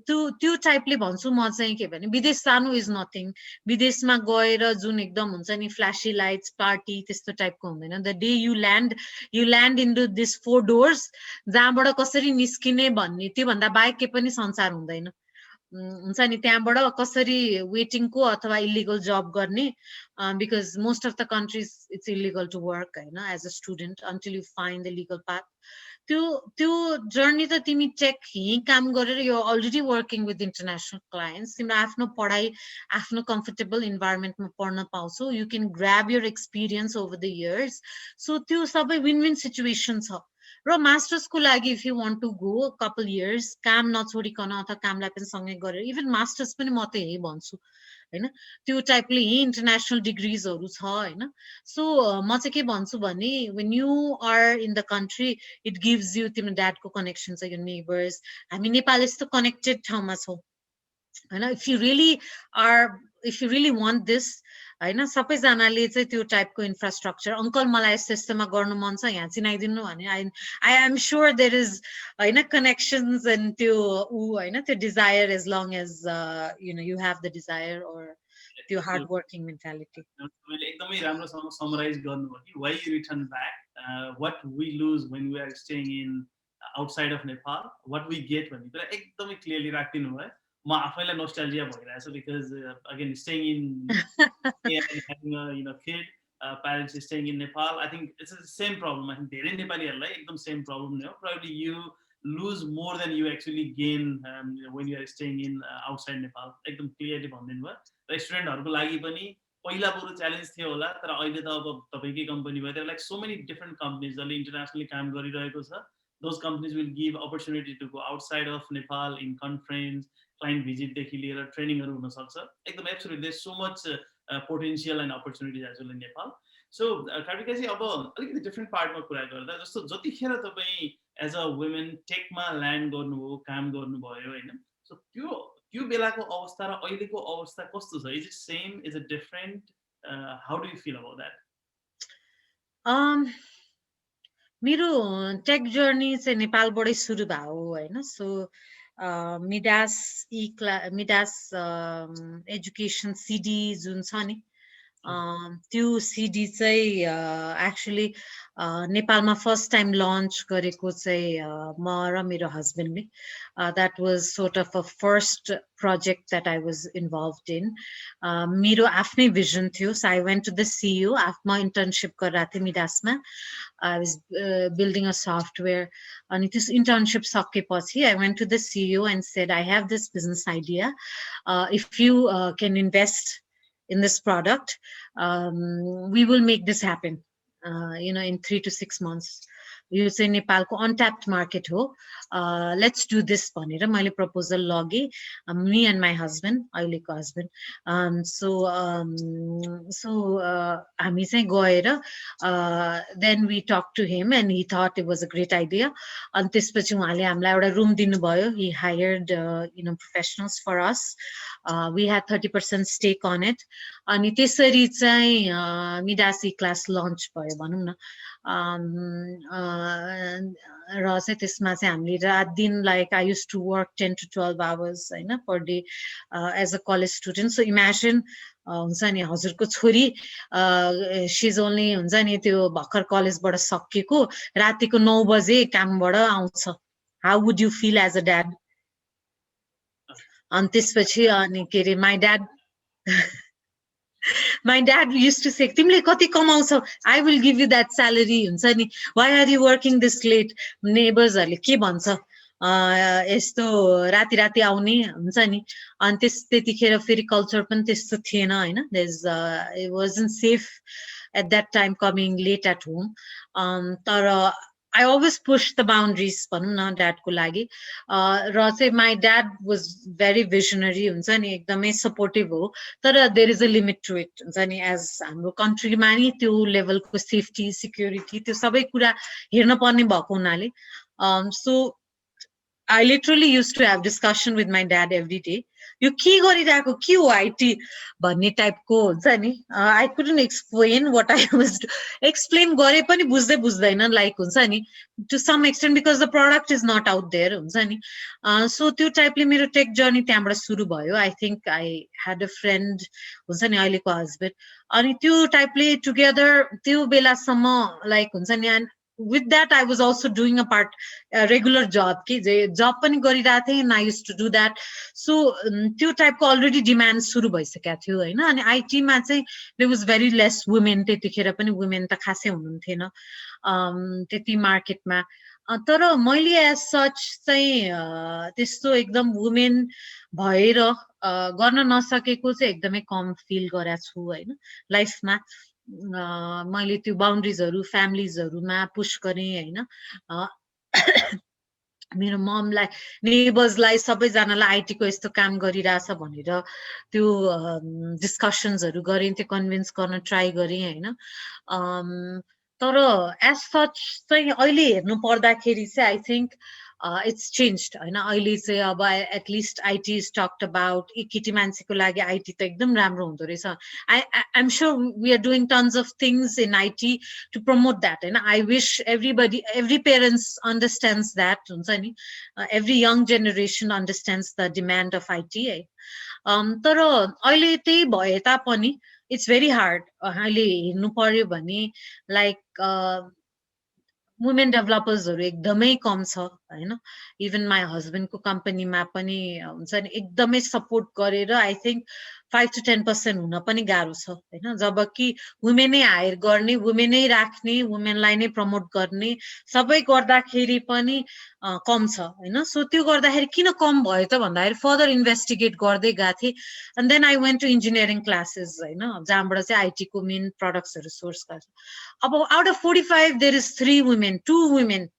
[SPEAKER 2] त्यो टाइपले भन्छु म चाहिँ के भने विदेश जानु is nothing. विदेशमा गएर जुन एकदम हुन्छ नि फ्ल्याशी लाइट्स पार्टी त्यस्तो टाइपको हुँदैन. The day you land into this 4 doors जहाँबाट कसरी निस्किने भन्ने त्यो भन्दा बाहेक के पनि संसार हुँदैन. हुन्छ नि त्यहाँबाट कसरी वेटिङको अथवा इलिगल जब गर्ने because most of the countries it's illegal to work हैन as a student until you find the legal path. त्यो जर्नी त तिमी टेक यही काम गरेर you're already working with international clients. तिम्रो आफ्नो पढाइ आफ्नो comfortable environment मा पढ्न पाउँछौ. You can grab your experience over the years. So त्यो सबै win-win situation छ. र मास्टर्स को लागि if you want to go a couple years काम नछोडिकन अथवा कामलाई पनि सँगै गरेर even मास्टर्स पनि म त यही भन्छु हैन. त्यो टाइपले यही इन्टरनेशनल डिग्रीजहरु छ हैन. सो म चाहिँ के भन्छु भने when you are in the country it gives you तिम्रो ड्याडको कनेक्सन छ, your neighbors. हामी नेपाल यस्तो कनेक्टेड ठाउँमा छौ हैन. if you really want this हैन सबैजनाले चाहिँ त्यो टाइपको इन्फ्रास्ट्रक्चर अंकल मलाई यस्तोमा गर्नु मन छ यहाँ चिनाइदिनु भने I am sure there is हैन connections and त्यो हैन त्यो desire as long as you have the desire or त्यो hard working mentality.
[SPEAKER 1] मैले एकदमै राम्रोसँग समराइज गर्नुभयो कि why you return back, what we lose when we are staying in outside of Nepal, what we get भन्ने कुरा एकदमै clearly राखिदिनु भयो. म आफैलाई नोस्टाल्जिया भइरहेछ because again staying in having a kid, parents staying in Nepal, I think it's the same problem. I think धेरै नेपालीहरुलाई एकदम same problem नै हो. Probably you lose more than you actually gain when you are staying in outside Nepal. एकदम clearly भनिदिनु भयो. र स्टुडेन्टहरुको लागि पनि पहिला बरु च्यालेन्ज थियो होला तर अहिले त अब तपाईकै कम्पनी भयो. There are like so many different companies जसले इन्टरनेशनली काम गरिरहेको छ. Those companies will give opportunity to go outside of Nepal in conference, client visit देखि लिएर ट्रेनिङहरु हुन सक्छ. एकदम absolutely there's so much potential and opportunities as well in Nepal. So Kartika ji अब अलिकति डिफरेंट पार्टमा कुरा गर्दा जस्तो जतिखेर तपाई एज अ वुमेन टेकमा ल्यान्ड गर्नुभयो काम गर्नुभयो हैन. सो त्यो बेलाको अवस्था र अहिलेको अवस्था कस्तो छ? Is it same? Is it different? How do you feel about that?
[SPEAKER 2] मेरो टेक जर्नी चाहिँ नेपालबाटै सुरु भयो हैन. So Midas Midas education CD जुन छ नि त्यो सिडी चाहिँ एक्चुअली नेपालमा फर्स्ट टाइम लन्च गरेको चाहिँ म र मेरो हस्बेन्डले that was sort of a first project that I was involve in मेरो आफ्नै भिजन थियो so I went to the CEO म इन्टर्नसिप गरिरहेको थिएँ मिडासमा I was building a software अनि त्यस इन्टर्नसिप सकेपछि I went to the CEO and said I have this business idea if you can invest in this product, we will make this happen, in 3 to 6 months. यो चाहिँ नेपालको untapped market हो let's do this भनेर मैले proposal लगे me and my husband अहिलेको husband so हामी चाहिँ गएर then we talk to him and he thought it was a great idea अनि त्यसपछि उहाँले हामीलाई एउटा रुम दिनुभयो he hired professionals for us we had 30% stake on it अनि त्यसरी चाहिँ मिडासी क्लास लन्च भयो भनौँ न र चाहिँ त्यसमा चाहिँ हामीले रात दिन like I use to work 10 to 12 hours होइन per day as a college student so imagine हुन्छ नि हजुरको छोरी सी इज ओन्ली हुन्छ नि त्यो भर्खर कलेजबाट सकिएको रातिको 9 बजे कामबाट आउँछ how would you feel as a dad अनि त्यसपछि अनि के अरे my dad used to say तिमीले कति कमाउँछौ I will give you that salary हुन्छ नि why are you working this late नेबर्सहरुले के भन्छ यस्तो राति राति आउने हुन्छ नि अनि त्यतिखेर फेरि कल्चर पनि त्यस्तो थिएन हैन it wasn't safe at that time coming late at home तर I always pushed the boundaries भनौँ न ड्याडको लागि र चाहिँ my dad was very visionary हुन्छ नि एकदमै सपोर्टिभ हो तर there is a limit to it हुन्छ नि as हाम्रो कन्ट्रीमा नि त्यो लेभलको सेफ्टी सिक्युरिटी त्यो सबै कुरा हेर्न पर्ने भएको हुनाले so I literally used to have discussion with my dad every day. You के गरिरहेको के हो IT भन्ने टाइपको हुन्छ नि I couldn't explain what I was explain गरे पनि बुझ्दै बुझ्दैन लाइक हुन्छ नि to some extent because the product is not out there हुन्छ नि so त्यो टाइपले मेरो टेक जर्नी त्यहाँबाट सुरु भयो I think I had a friend हुन्छ नि अहिलेको हस्बेन्ड अनि त्यो टाइपले टुगेदर त्यो बेलासम्म लाइक हुन्छ नि with that I was also doing a regular job कि job पनि गरिरहेको थिएँ and I used to do that so त्यो टाइपको अलरेडी डिमान्ड सुरु भइसकेको थियो हैन अनि IT मा चाहिँ there was very less women त्यतिखेर पनि women त खासै हुनुहुन्थेन त्यति मार्केटमा तर मैले एज सच चाहिँ त्यस्तो एकदम वुमेन भएर गर्न नसकेको चाहिँ एकदमै कम फिल गरेको छु हैन लाइफमा मैले त्यो बाउन्ड्रिजहरु फ्यामिलीजहरुमा पुश गरे हैन मेरो ममलाई नेबर्सलाई सबैजनालाई आईटी को यस्तो काम गरिराछ भनेर त्यो डिस्कशन्सहरु गरे त्यो कन्भिन्स गर्न ट्राई गरे हैन तर एज सच चाहिँ अहिले हेर्नु पर्दाखेरि चाहिँ आई थिंक it's changed हैन अहिले चाहिँ अब at least IT is talked about केटी मान्छेको लागि IT त एकदम राम्रो हुँदो रहेछ I'm sure we are doing tons of things in IT to promote that and I wish every parents understands that हुन्छ नि every young generation understands the demand of IT है तर अहिले त्यही भए तापनि it's very hard अहिले हेर्नु पर्यो भने like women developers एकदमै कम छ हैन इभन माई हस्बेन्डको कम्पनीमा पनि हुन्छ नि एकदमै सपोर्ट गरेर आई थिंक 5 to 10% हुन पनि गाह्रो छ हैन जबकि वुमेनै हायर गर्ने वुमेनै राख्ने वुमेनलाई नै प्रमोट गर्ने सबै गर्दाखेरि पनि कम छ हैन सो त्यो गर्दाखेरि किन कम भयो त भन्दाखेरि फर्दर इन्भेस्टिगेट गर्दै गथे and then I went to engineering classes हैन जहाँबाट चाहिँ आईटी को मेन प्रोडक्ट्सहरु सोर्स गर्छ अब out of 45 there is 3 women 2 women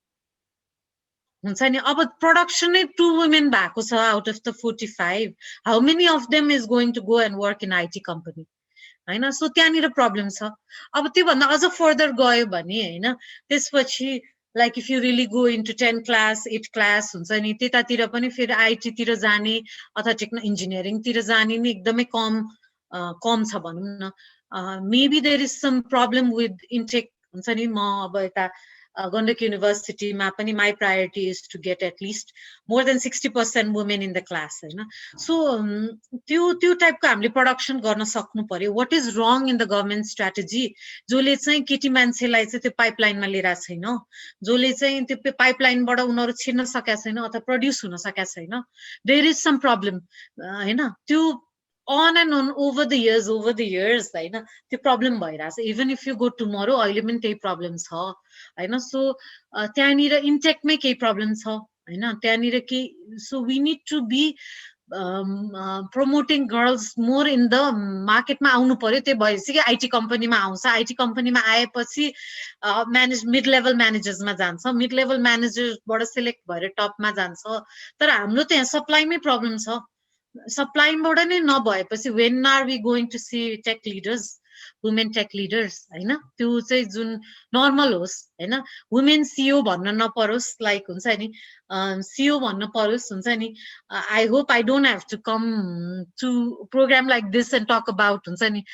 [SPEAKER 2] हुन्छ नि अब प्रोडक्सन नै 2 women भएको छ out of the 45 how many of them is going to go and work in IT company हैन सो त्यहाँनिर प्रब्लम छ अब त्यो भन्दा अझ फर्दर गयो भने हैन त्यसपछि like if you really go into 10 class 8 class हुन्छ नि त्यतातिर पनि फेरि आईटी तिर जाने अथवा इन्जिनियरिङ तिर जाने नि एकदमै कम छ भनौं न maybe there is some problem with intake हुन्छ नि म अब यता गण्डक युनिभर्सिटीमा पनि my priority is to get at least more than 60% women in the class होइन सो त्यो टाइपको हामीले प्रडक्सन गर्न सक्नु पर्यो what is wrong in the government strategy जसले चाहिँ केटी मान्छेलाई चाहिँ त्यो पाइपलाइनमा लिएर छैन जसले चाहिँ त्यो पाइपलाइनबाट उनीहरू छिर्न सकेका छैन अथवा प्रड्युस हुन सकेका छैन देयर इज सम प्रब्लम होइन त्यो on and on over the years होइन त्यो प्रब्लम भइरहेछ even if you go tomorrow अहिले पनि त्यही प्रब्लम छ होइन सो त्यहाँनिर इन्टेकमै केही प्रब्लम छ होइन त्यहाँनिर केही so we need to be promoting girls more in the मार्केटमा आउनु पर्यो त्यही भएपछि कि आइटी कम्पनीमा आउँछ आइटी कम्पनीमा आएपछि मिड लेभल म्यानेजर्समा जान्छ मिड लेभल म्यानेजरबाट सेलेक्ट भएर टपमा जान्छ तर हाम्रो त यहाँ सप्लाईमै प्रब्लम छ सप्लाईबाट नै नभएपछि when are we going to see tech leaders women tech leaders होइन त्यो चाहिँ जुन नर्मल होस् होइन वुमेन सिओ भन्न नपरोस् लाइक हुन्छ नि सिओ भन्न परोस् हुन्छ नि I hope I don't have to come to programme like this and talk about हुन्छ नि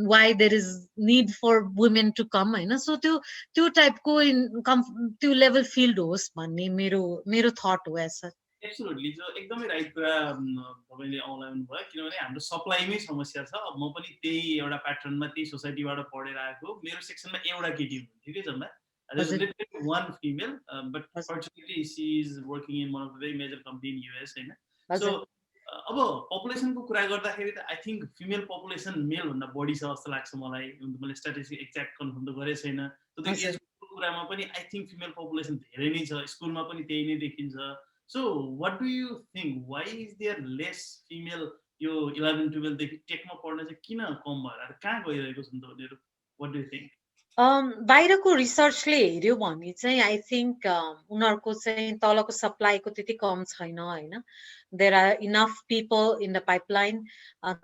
[SPEAKER 2] why there is need for women to come होइन सो त्यो टाइपको त्यो लेभल फिल्ड होस् भन्ने मेरो थट हो एज सच
[SPEAKER 1] एब्सोल्युटली जो एकदमै राइट कुरा तपाईँले औलाउनु भयो किनभने हाम्रो सप्लाईमै समस्या छ म पनि त्यही एउटा प्याटर्नमा त्यही सोसाइटीबाट पढेर आएको मेरो सेक्सनमा एउटा केटी हुन्थ्यो कि जम्मा one female but fortunately she is working in one of the very major company in US होइन so अब पपुलेसनको कुरा गर्दाखेरि त आई थिंक फिमेल पपुलेसन मेल भन्दा बढी छ जस्तो लाग्छ मलाई मैले स्ट्याटिस्टिक एक्ज्याक्ट कन्फर्म त गरेको छैन त्यो एजको कुरामा पनि आई थिंक फिमेल पपुलेसन धेरै नै छ स्कुलमा पनि त्यही नै देखिन्छ so what do you think why is there less female यो 11 12 देखि टेकमा पढ्न चाहिँ किन कम भएर कहाँ गइरहेको छ त उनीहरु व्हाट डु यु थिंक
[SPEAKER 2] बाहिरको रिसर्चले हेर्यो भने चाहिँ आई थिंक उनीहरूको चाहिँ तलको सप्लाईको त्यति कम छैन होइन there are enough people in the pipeline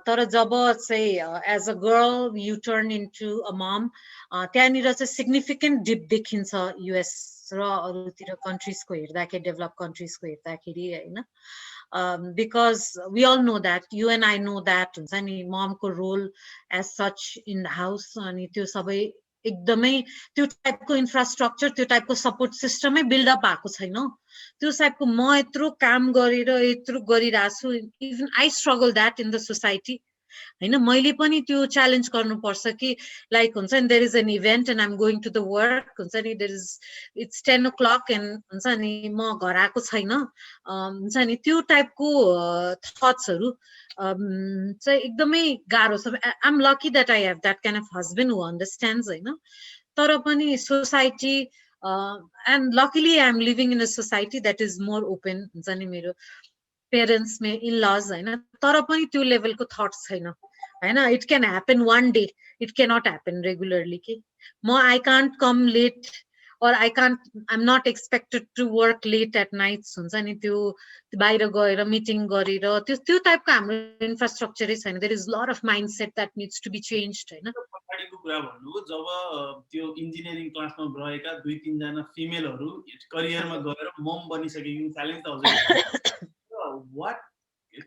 [SPEAKER 2] तर जब चाहिँ as a girl you turn into a mom त्यहाँनिर चाहिँ सिग्निफिकेन्ट डिप देखिन्छ युएस र अरूतिर कन्ट्रिजको हेर्दाखेरि डेभलप कन्ट्रिजको हेर्दाखेरि होइन because we all know that you and I know that हुन्छ नि ममको role as such in the house अनि त्यो सबै एकदमै त्यो टाइपको इन्फ्रास्ट्रक्चर त्यो टाइपको सपोर्ट सिस्टमै बिल्डअप भएको छैन त्यो टाइपको म यत्रो काम गरेर यत्रो गरिरहेको छु even I struggle that in the society होइन मैले पनि त्यो च्यालेन्ज गर्नुपर्छ कि लाइक हुन्छ नि there is an event and I'm going to the work हुन्छ नि there is it's 10 o'clock and हुन्छ नि म घर आएको छैन हुन्छ नि त्यो टाइपको थट्सहरू चाहिँ एकदमै गाह्रो छ I am lucky that I have that kind of husband who understands होइन तर पनि society and luckily I am living in a society that is more open हुन्छ नि मेरो पेरेन्ट्स मे इन लज होइन तर पनि त्यो लेभलको थट्स छैन होइन it can happen one day it cannot happen regularly कि म I can't come late or I can't, I'm not expected to work late at nights हुन्छ नि त्यो बाहिर गएर मिटिङ गरेर त्यो टाइपको हाम्रो इन्फ्रास्ट्रक्चरै छैन there is lot of mindset that needs to be changed हैन
[SPEAKER 1] पछाडिको कुरा भन्नु जब त्यो इन्जिनियरिङ क्लासमा रहेका 2-3 जना फिमेलहरु करियरमा गएर मम बनिसकेको च्यालेन्ज त हजुर what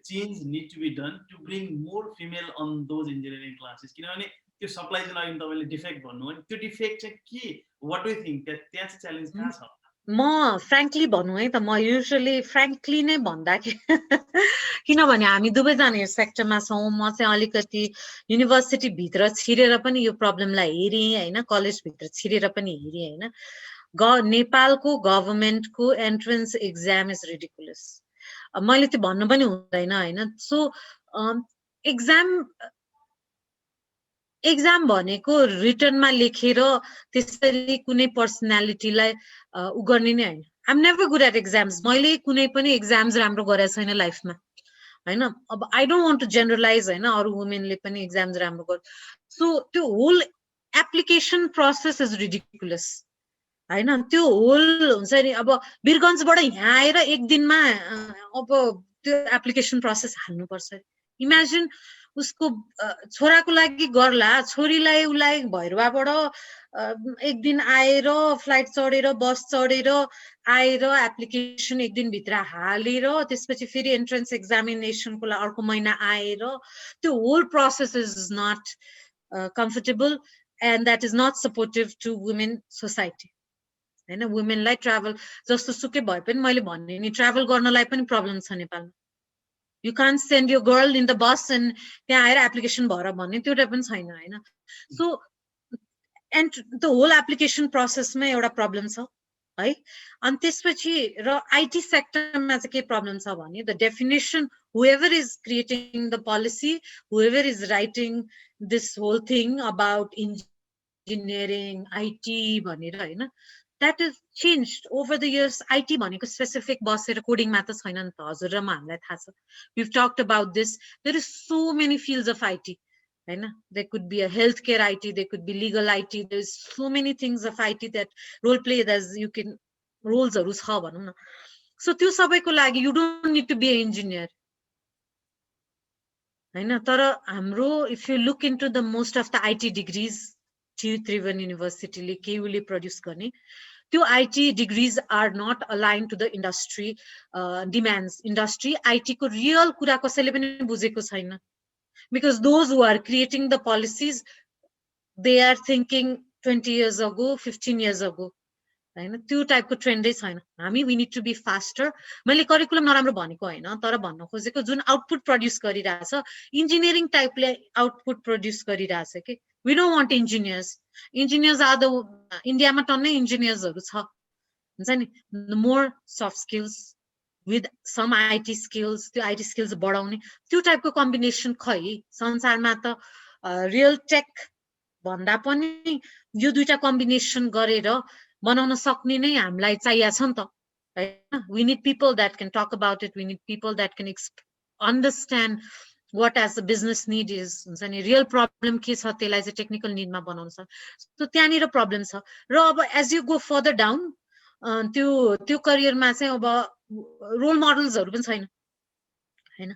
[SPEAKER 1] change need to be done to bring more female on those engineering classes किनभने त्यो सप्लाई चाहिँ लागि तपाईले डिफेक्ट भन्नु हो त्यो डिफेक्ट चाहिँ के व्हाट डु यु थिंक त्यहाँ चाहिँ च्यालेन्ज कहाँ छ
[SPEAKER 2] म फ्र्याङ्कली भन्नु है त म युजुअली फ्र्याङ्कली नै भन्दा किनभने हामी दुवैजना सेक्टरमा छौँ म चाहिँ अलिकति युनिभर्सिटी भित्र छिरेर पनि यो प्रब्लमलाई हेरेँ होइन कलेज भित्र छिरेर पनि हेरेँ होइन नेपालको गभर्नमेन्टको एन्ट्रेन्स एक्जाम इज रिडिकुलस मैले त्यो भन्नु पनि हुँदैन होइन सो एक्जाम भनेको रिटर्नमा लेखेर त्यसरी कुनै पर्सनालिटीलाई उ गर्ने नै हैन I am never good at exams मैले कुनै पनि एक्जाम्स राम्रो गरेको छैन लाइफमा हैन अब I don't want to generalise हैन अरु वुमेनले पनि एक्जाम्स राम्रो गर्छ सो त्यो whole application process is ridiculous हैन त्यो होल हुन्छ नि अब वीरगन्जबाट यहाँ आएर एक दिनमा अब त्यो एप्लिकेसन प्रोसेस हाल्नु पर्छ इमेजिन उसको छोराको लागि गर्ला छोरीलाई उलाई भैरवाबाट एक दिन आएर फ्लाइट चढेर बस चढेर आएर एप्लिकेसन एक दिन भित्र हालेर त्यसपछि फेरि एन्ट्रेन्स एक्जामिनेसनको लागि अर्को महिना आएर त्यो whole process is not comfortable and that is not supportive to women society हैन वुमेनलाई ट्राभल जस्तो सुकै भए पनि मैले भने नि ट्राभल गर्नलाई पनि प्रब्लम छ नेपालमा you can't send your girl in the bus and त्यहाँ आएर एप्लिकेसन भर भन्ने त्यो पनि छैन हैन so and the whole application process मा एउटा प्रब्लम छ है अनि त्यसपछि र IT सेक्टरमा चाहिँ के प्रब्लम छ भने the definition whoever is creating the policy whoever is writing this whole thing about engineering IT भनेर हैन that is changed over the years IT भनेको specific बसेर कोडिङ मा त छैन नि त हजुर र म हामीलाई थाहा छ we've talked about this there is so many fields of IT हैन there could be a healthcare IT there could be legal IT there's so many things of IT that role play as you can roles हरु छ भनौं न so त्यो सबैको लागि you don't need to be an engineer हैन तर हाम्रो if you look into the most of the IT degrees Tribhuvan University ले केयुले प्रोड्युस गर्ने त्यो IT degrees are not aligned to the industry demands industry IT को real कुरा कसैले पनि बुझेको छैन because those who are creating the policies they are thinking 20 years ago 15 years ago हैन त्यो टाइपको ट्रेन्डै छैन हामी we need to be faster मैले करिकुलम नराम्रो भनेको हैन तर भन्न खोजेको जुन आउटपुट प्रोड्युस गरिराछ इन्जिनियरिङ टाइपले आउटपुट प्रोड्युस गरिराछ के we don't want engineers are the इन्डियामा टन्नै इन्जिनियर्सहरु छ हुन्छ नि more soft skills with some IT skills त्यो IT skills बढाउने त्यो टाइपको कम्बिनेसन खै संसारमा त रियल टेक भन्दा पनि यो दुईटा कम्बिनेसन गरेर बनाउन सक्ने नै हामीलाई चाहिएको छ नि त हैन we need people that can talk about it we need people that can understand what as the business need is हुन्छ नि रियल प्रब्लम के छ त्यसलाई चाहिँ टेक्निकल नीडमा बनाउन सक्छ सो त्यहाँनिर प्रब्लम छ र अब as you go further down त्यो करियरमा चाहिँ अब रोल मोडल्सहरु पनि छैन हैन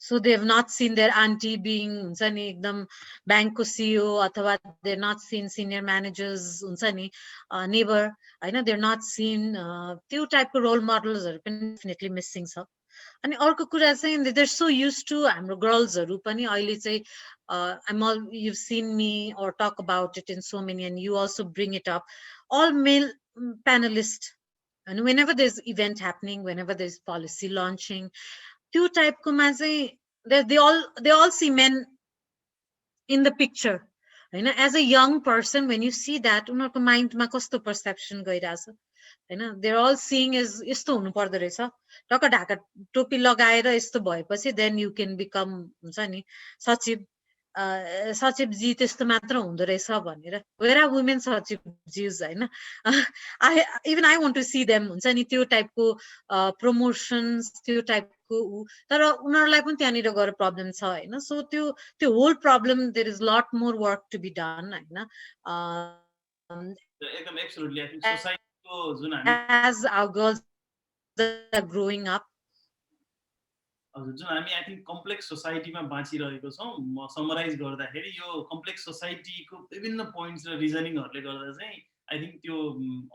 [SPEAKER 2] so they have not seen their auntie being हुन्छ नि एकदम बैंकको CEO अथवा they have not seen senior managers हुन्छ नि नेबर हैन they have not seen त्यो टाइपको रोल मोडल्सहरु पनि डेफिनेटली मिसिङ छ अनि अर्को कुरा चाहिँ they're so used to हाम्रो गर्ल्सहरु पनि अहिले चाहिँ I'm all you've seen me or talk about it in so many and you also bring it up all male panelists and whenever there's event happening whenever there's policy launching त्यो टाइपको मा चाहिँ they all see men in the picture हैन as a young person when you see that उनीहरुको माइन्डमा कस्तो perception गइराछ हैन they're all seeing is यस्तो हुनु पर्दो रहेछ टक्क ढाका टोपी लगाएर यस्तो भएपछि then you can become हुन्छ नि सचिव जी त्यस्तो मात्र हुँदो रहेछ भनेर where are women सचिव जीज हैन even I want to see them हुन्छ नि त्यो टाइपको प्रमोशन्स त्यो टाइपको तर उनीहरुलाई पनि त्यहाँनिर गएर प्रब्लम छ हैन सो त्यो whole problem there is lot more work to be done हैन
[SPEAKER 1] एकदम एब्सोल्युटली आई थिंक सोसाइटीको जुन हामी
[SPEAKER 2] as our girls are growing up
[SPEAKER 1] हजुर जुन हामी आई थिंक कम्प्लेक्स सोसाइटीमा बाँचिरहेको छौं म समराइज गर्दाखेरि यो कम्प्लेक्स सोसाइटीको विभिन्न पोइन्ट्स र रिजनिङहरुले गर्दा चाहिँ आई थिंक त्यो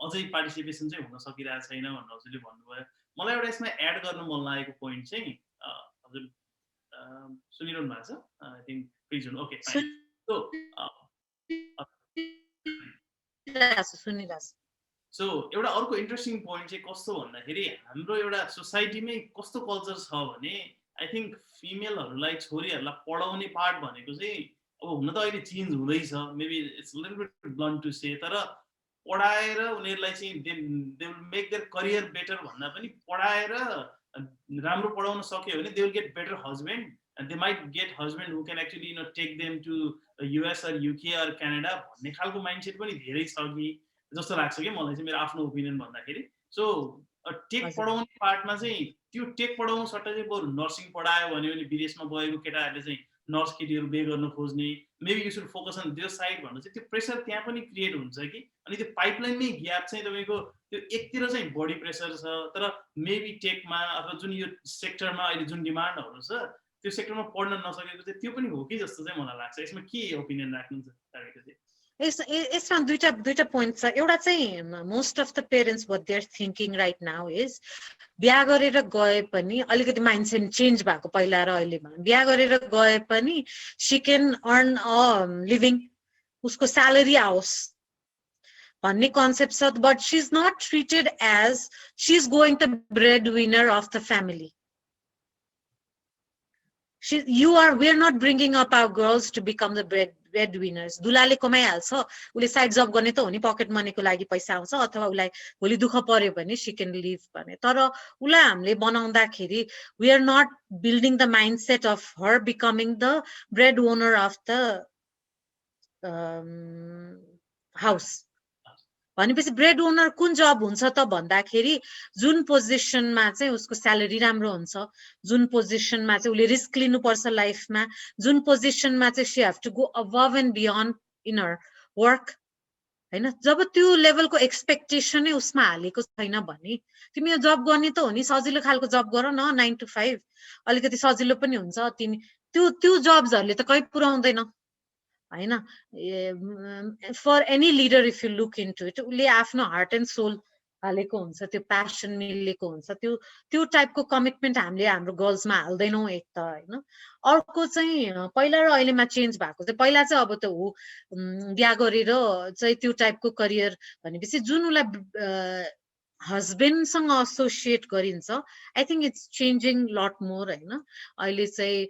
[SPEAKER 1] अझै पार्टिसिपेसन चाहिँ हुन सकिरहेको छैन भन्ने हजुरले भन्नुभयो मलाई एउटा यसमा एड गर्न मन लागेको पोइन्ट चाहिँ हजुर सुनिरहनु भएको छ आई थिंक प्लिज हुनु ओके फाइन सो
[SPEAKER 2] सुनिराछ
[SPEAKER 1] सो एउटा अर्को इन्ट्रेस्टिङ पोइन्ट चाहिँ कस्तो भन्दाखेरि हाम्रो एउटा सोसाइटीमै कस्तो कल्चर छ भने आई थिंक फिमेलहरुलाई छोरीहरुलाई पढाउने पार्ट भनेको चाहिँ अब हुन त अहिले चेन्ज हुँदैछ maybe it's little bit blunt to say तर पढाएर उनीहरुलाई चाहिँ they will make their career better भन्दा पनि पढाएर राम्रो पढाउन सक्यो भने they will get better husband and they might get husband who can actually take them to US or UK or Canada भन्ने खालको माइन्डसेट पनि धेरै छ कि जस्तो लाग्छ के मलाई चाहिँ मेरो आफ्नो ओपिनियन भन्दाखेरि सो टेक पढाउने पार्टमा चाहिँ त्यो टेक पढाउनु सट्टा चाहिँ बरु नर्सिङ पढायो भने विदेशमा गएको केटाहरूले चाहिँ नर्स केटीहरु बे गर्न खोज्ने maybe you should focus on this side भन्नु चाहिँ त्यो प्रेसर त्यहाँ पनि क्रिएट हुन्छ कि अनि त्यो पाइपलाइनमै ग्याप चाहिँ तपाईको त्यो एकतिर चाहिँ बढी प्रेसर छ तर मेबी टेकमा अथवा जुन यो सेक्टरमा अहिले जुन डिमान्डहरु छ त्यो सेक्टरमा पढ्न नसकेको चाहिँ त्यो पनि हो कि जस्तो चाहिँ मलाई लाग्छ यसमा के ओपिनियन राख्नुहुन्छ तपाईको चाहिँ
[SPEAKER 2] यसमा दुईटा पोइन्ट छ एउटा चाहिँ most of the parents what they are thinking right now is बिहा गरेर गए पनि अलिकति माइन्डसेट चेन्ज भएको पहिला र अहिलेमा बिहा गरेर गए पनि she can earn a living उसको स्यालेरी आओस् भन्ने कन्सेप्ट छ, but she is not treated as she is going the breadwinner of the family. We are not bringing up our girls to become the breadwinners. दुलाले कमाइहाल्छ, उसले side जब गर्ने त हो नि, pocket मनीको लागि पैसा आउँछ, अथवा उसलाई भोलि दुःख पर्यो भने she can live भने. तर उसलाई हामीले बनाउँदाखेरि we are not building the mindset of her becoming the breadwinner of the house. भनेपछि ब्रेड ओनर कुन जब हुन्छ त भन्दाखेरि जुन पोजिसनमा चाहिँ उसको स्यालेरी राम्रो हुन्छ, जुन पोजिसनमा चाहिँ उसले रिस्क लिनुपर्छ लाइफमा, जुन पोजिसनमा चाहिँ she have to go above and beyond in her work हैन. जब त्यो लेभलको एक्सपेक्टेसनै उसमा हालेको छैन भने तिमी यो जब गर्ने त हो नि, सजिलो खालको जब गर न, 9 to 5 अलिकति सजिलो पनि हुन्छ. तिमी त्यो जब्सहरुले त कहीँ पुर्याउँदैन हैन. For any leader if you look into it, उसले आफ्नो हार्ट एन्ड सोल हालेको हुन्छ, त्यो प्यासन मिलेको हुन्छ, त्यो टाइपको कमिटमेन्ट हामीले हाम्रो गर्ल्समा हाल्दैनौँ एक त हैन. अर्को चाहिँ पहिला र अहिलेमा चेन्ज भएको चाहिँ, पहिला चाहिँ अब त हो बिहा गरेर चाहिँ त्यो टाइपको करियर भनेपछि जुन उसलाई हस्बेन्डसँग एसोसिएट गरिन्छ, I think it's changing lot more हैन. अहिले चाहिँ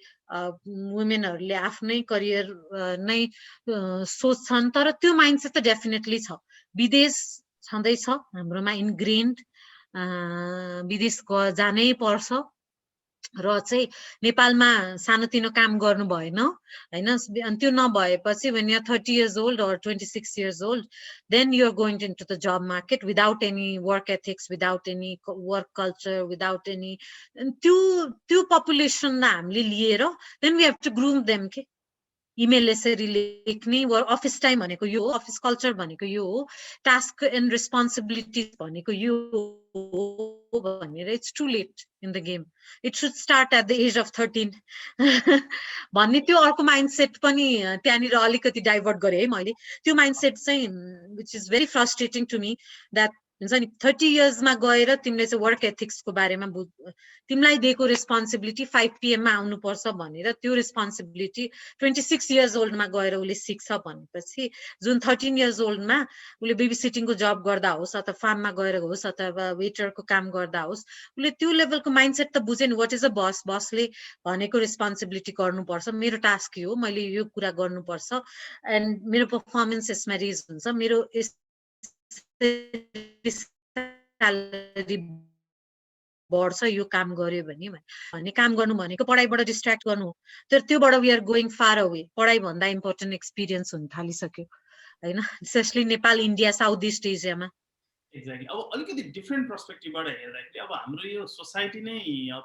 [SPEAKER 2] वुमेनहरूले आफ्नै करियर नै सोच्छन्, तर त्यो माइन्डसेट त डेफिनेटली छ. विदेश छँदैछ हाम्रोमा इनग्रेन्ड, विदेश जानै पर्छ. र चाहिँ नेपालमा सानोतिनो काम गर्नु भएन हैन. अनि त्यो नभएपछि when you're 30 years old or 26 years old, then you're going into the job market without any work ethics, without any work culture, without any त्यो population लाई हामीले लिएर then we have to groom them के. Email यसरी लेख्ने, office time भनेको यो हो, अफिस कल्चर भनेको यो हो, टास्क एन्ड रेस्पोन्सिबिलिटिज भनेको यो हो भनेर it's too late in the game. It should start at the age of 13 भन्ने त्यो अर्को माइन्डसेट पनि त्यहाँनिर अलिकति डाइभर्ट गरेँ है मैले. त्यो माइन्डसेट चाहिँ which is very frustrating to me, that हुन्छ नि 30 इयर्समा गएर तिमीले चाहिँ वर्क एथिक्सको बारेमा तिमीलाई दिएको रेस्पोन्सिबिलिटी 5 PM मा आउनुपर्छ भनेर त्यो रेस्पोन्सिबिलिटी 26 इयर्स ओल्डमा गएर उसले सिक्छ भनेपछि जुन 13 इयर्स ओल्डमा उसले बेबी सिटिङको जब गर्दा होस्, अथवा फार्ममा गएर होस्, अथवा वेटरको काम गर्दा होस्, उसले त्यो लेभलको माइन्डसेट त बुझेन. वाट इज अ बस, बसले भनेको रेस्पोन्सिबिलिटी गर्नुपर्छ, मेरो टास्क यो, मैले यो कुरा गर्नुपर्छ, एन्ड मेरो पर्फर्मेन्स यसमा रेज हुन्छ, मेरो स्यालेरी बढ्छ यो काम गर्यो भने काम गर्नु भनेको पढाइबाट डिस्ट्र्याक्ट गर्नु हो. तर त्योबाट we are going far away. पढाइ भन्दा इम्पोर्टेन्ट एक्सपिरियन्स हुन थालिसक्यो हैन, especially Nepal, India, South East एसियामा.
[SPEAKER 1] एक्ज्याक्टली. अब अलिकति डिफ्रेन्ट पर्सपेक्टिभबाट हेर्दाखेरि अब हाम्रो यो सोसाइटी नै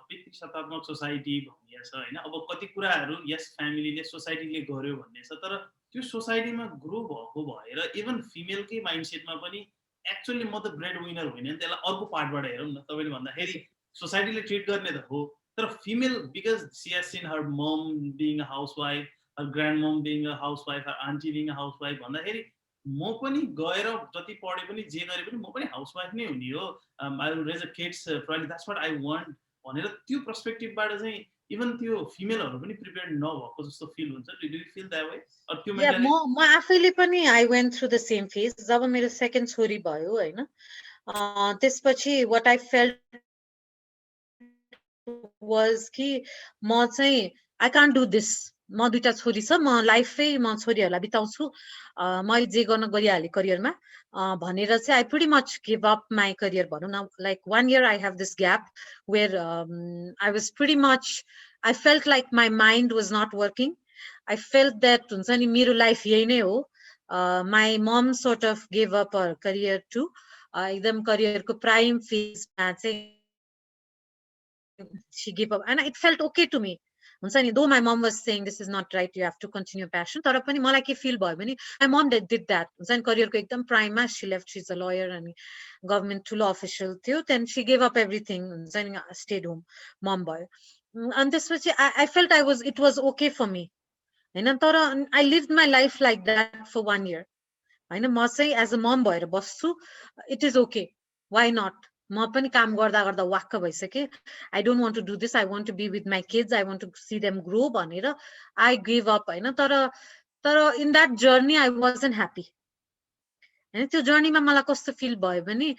[SPEAKER 1] पितृसत्तात्मक सोसाइटी भनिएको छ हैन. अब कति कुराहरू यस फ्यामिलीले सोसाइटीले गर्यो भन्ने छ, तर त्यो सोसाइटीमा ग्रो भएको भएर इभन फिमेलकै माइन्डसेटमा पनि एक्चुअली म त ब्रेड विनर होइन नि, त्यसलाई अर्को पार्टबाट हेरौँ न. तपाईँले भन्दाखेरि सोसाइटीले ट्रिट गर्ने त हो, तर female because she has seen her mom being a housewife, her grand mom being a housewife, her aunty being a housewife भन्दाखेरि म पनि गएर जति पढे पनि जे गरे पनि म पनि हाउसवाइफ नै हुने हो, I will raise a kids properly, that's what I want भनेर त्यो पर्सपेक्टिभबाट चाहिँ इभन त्यो फिमेलहरू पनि प्रिपेयर्ड नभएको जस्तो फिल हुन्छ. Do you feel that way?
[SPEAKER 2] म आफैले पनि I went through the same phase. जब मेरो सेकेन्ड छोरी भयो हैन, त्यसपछि व्हाट आई फेल्ट वाज कि म चाहिँ आई कान्ट डु दिस. म दुईटा छोरी छ, म लाइफै म छोरीहरूलाई बिताउँछु, मैले जे गर्न गरिहालेँ करियरमा भनेर चाहिँ I pretty much give up my career भनौँ न. Like 1 year I have this gap where I was pretty much, I felt like my mind was not working. I felt that हुन्छ नि मेरो लाइफ यही नै हो. My mom sort of gave up her career too. एकदम करियरको prime फेजमा चाहिँ she gave up and it felt okay to me. हुन्छ नि, though my mom was saying this is not right, you have to continue passion, तर पनि मलाई के feel भयो भने my mom did that. हुन्छ नि करियरको एकदम प्राइममा she left, she's a lawyer अनि गभर्नमेन्ट ठुलो अफिसियल थियो, then she gave up everything, हुन्छ नि stayed home mom भयो. अनि त्यसपछि I felt it was okay for me हैन. तर I live my life like that for 1 year हैन. म चाहिँ एज अ मम भएर बस्छु, it is okay, why not. म पनि काम गर्दा गर्दा वाक्क भइसकेँ. I don't want to do this, I want to be with my kids, I want to see them grow भनेर आई गिभ अप हैन. तर in that journey I wasn't happy हैन त्यो जर्नीमा मलाई कस्तो फिल भयो भने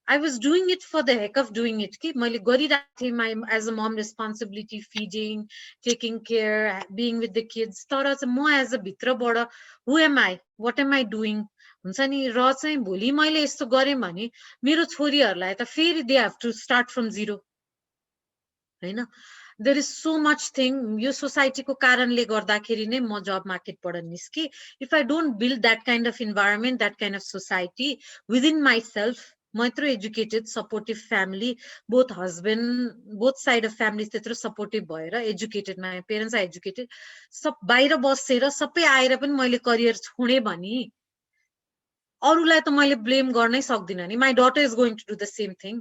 [SPEAKER 2] I was doing it for the heck of doing it कि मैले गरिरहेको थिएँ my as a mom responsibility feeding taking care being with the kids तर चाहिँ म as a भित्रबाट who am I what am I doing हुन्छ नि र चाहिँ भोलि मैले यस्तो गरेँ भने मेरो छोरीहरूलाई त फेरि they have to start from zero हैन there is so much thing यो सोसाइटीको कारणले गर्दाखेरि नै म जब मार्केटबाट निस्के if I don't build that kind of environment that kind of society within myself म यत्रो educated supportive family both husband both side of families त्यत्रो supportive भएर educated my parents are educated सब बाहिर बसेर सबै आएर पनि मैले करियर छोडे भने अरूलाई त मैले ब्लेम गर्नै सक्दिनँ नि my daughter is going to do the same thing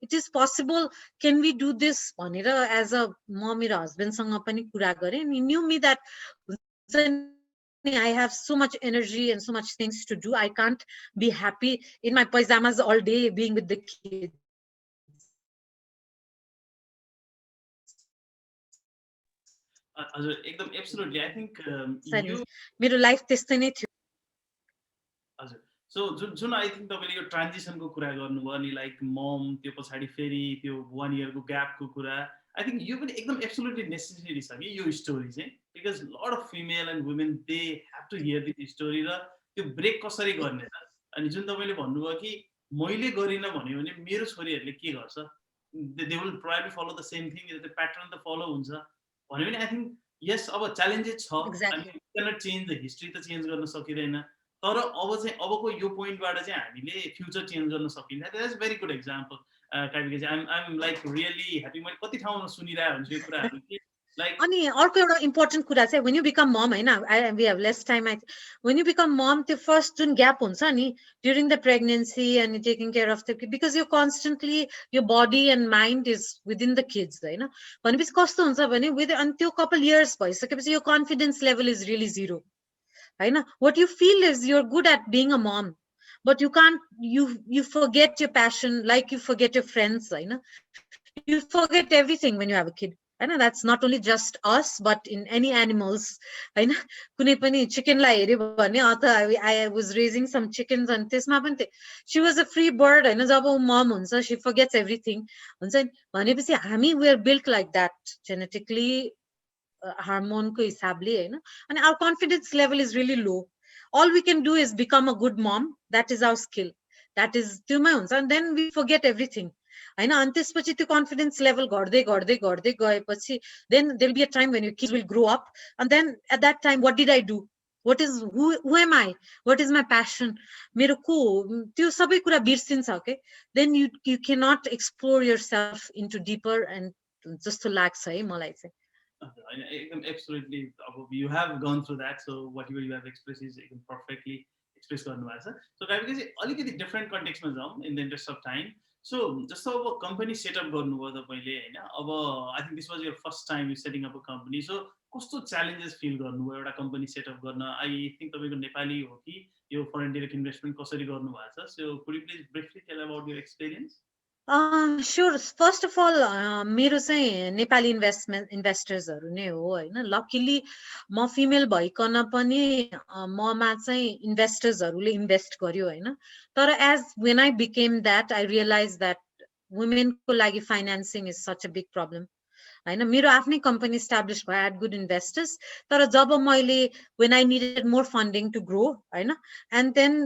[SPEAKER 2] it is possible can we do this bhanera as a म मेरो husband सँग पनि कुरा गरे and he knew me that I have so much energy and so much things to do I can't be happy in my pajamas all day being with the kids
[SPEAKER 1] हजुर एकदम absolutely I think
[SPEAKER 2] you मेरो life त्यस्तै नै थियो
[SPEAKER 1] हजुर so जुन I think तपाईले यो ट्रान्जिसनको कुरा गर्नुभयो अनि लाइक मम त्यो पछाडि फेरि त्यो 1 इयरको ग्यापको कुरा आई थिंक यो पनि एकदम एब्सोल्युटली नेसेसरी छ कि यो स्टोरी चाहिँ because lot of female and women they have to hear this story र त्यो ब्रेक कसरी गर्ने त अनि जुन तपाईले भन्नुभयो कि मैले गरिन भन्यो भने मेरो छोरीहरूले के गर्छ they will probably follow the same thing त्यो प्याटर्न त फलो हुन्छ भन्यो भने आई थिंक यस अब च्यालेन्जेस छ अनि क्यानट चेन्ज द हिस्ट्री त चेन्ज गर्न सकिँदैन तर अब चाहिँ अबको यो पोइन्टबाट चाहिँ हामीले फ्युचर चेन्ज गर्न सकिन्छ that is very good example काबिके चाहिँ आइएम लाइक रियली ह्याप्पी मैले कति ठाउँमा सुनिरहेको हुन्छु यो कुराहरू कि लाइक
[SPEAKER 2] अनि अर्को एउटा इम्पोर्टेन्ट कुरा चाहिँ when you become mom हैन we have less time when you become mom त्यो फर्स्ट जुन ग्याप हुन्छ नि during the pregnancy and taking care of the kid because you constantly your body and mind is within the kids हैन भनेपछि कस्तो हुन्छ भने with अनि त्यो couple years भइसकेपछि your confidence level is really zero हैन what you feel is you're good at being a mom but you can't you forget your passion like you forget your friends हैन you forget everything when you have a kid हैन that's not only just us but in any animals हैन कुनै पनि चिकनलाई हेर्यो भने अथवा I was raising some chickens and त्यसमा पनि she was a free bird हैन जब उ मम हुन्छ she forgets everything हुन्छ नि भनेपछि हामी we are built like that genetically hormone को हिसाबले हैन अनि our confidence level is really low all we can do is become a good mom that is our skill that is त्योमै हुन्छ and then we forget everything हैन अनि त्यसपछि त्यो confidence level घट्दै घट्दै घट्दै गएपछि then there will be a time when your kids will grow up and then at that time what did I do what is who am I what is my passion मेरो को त्यो सबै कुरा बिर्सिन्छ के then you cannot explore yourself into deeper and जस्तो लाग्छ है मलाई चाहिँ
[SPEAKER 1] absolutely you have gone through that so whatever you have expressed is perfectly expressed गर्नुभएको छ सो काबिके चाहिँ अलिकति डिफरेन्ट कन्टेक्स्टमा जाउँ in the interest of time so जस्तो अब कम्पनी सेटअप गर्नुभयो तपाईँले होइन अब I think this was your first time you setting up a company so कस्तो च्यालेन्जेस फिल गर्नुभयो एउटा कम्पनी सेटअप गर्न आई थिङ्क तपाईँको नेपाली हो कि यो फरेन डाइरेक्ट इन्भेस्टमेन्ट कसरी गर्नुभएको छ so could you please briefly tell about your experience
[SPEAKER 2] sure first of all मेरो चाहिँ नेपाली इन्भेस्टर्सहरु नै हो हैन लकिली म फिमेल भइकन पनि ममा चाहिँ इन्भेस्टर्सहरुले इन्भेस्ट गर्यो हैन तर as when I became that I realized that women को लागि financing is such a big problem हैन मेरो आफ्नै कम्पनी एस्टाब्लिश भयो एट गुड इन्भेस्टर्स तर जब मैले when I needed more funding to grow हैन and then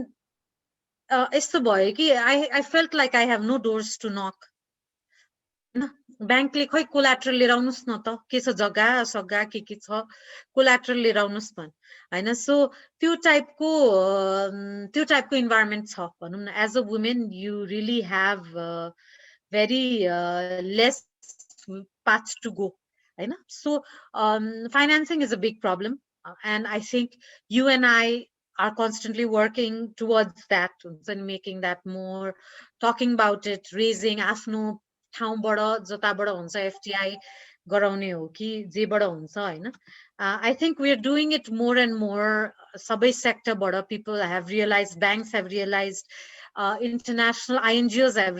[SPEAKER 2] यस्तो भयो कि I felt like I have no doors to knock हैन बैंकले खै कोलाट्रल लिएर आउनुस् न त के छ जग्गा सग्गा के छ कोलाट्रल लिएर आउनुस् भन हैन सो त्यो टाइपको इन्भाइरोमेन्ट छ भनौं न as a women you really have very less paths to go हैन so financing is a big problem and I think you and I are constantly working towards that and making that more talking about it raising आफ्नो ठाउँबाट जताबाट हुन्छ FTI गराउने हो कि जेबाट हुन्छ हैन I think we are doing it more and more सबै सेक्टरबाट people have realized banks have realized international INGOs have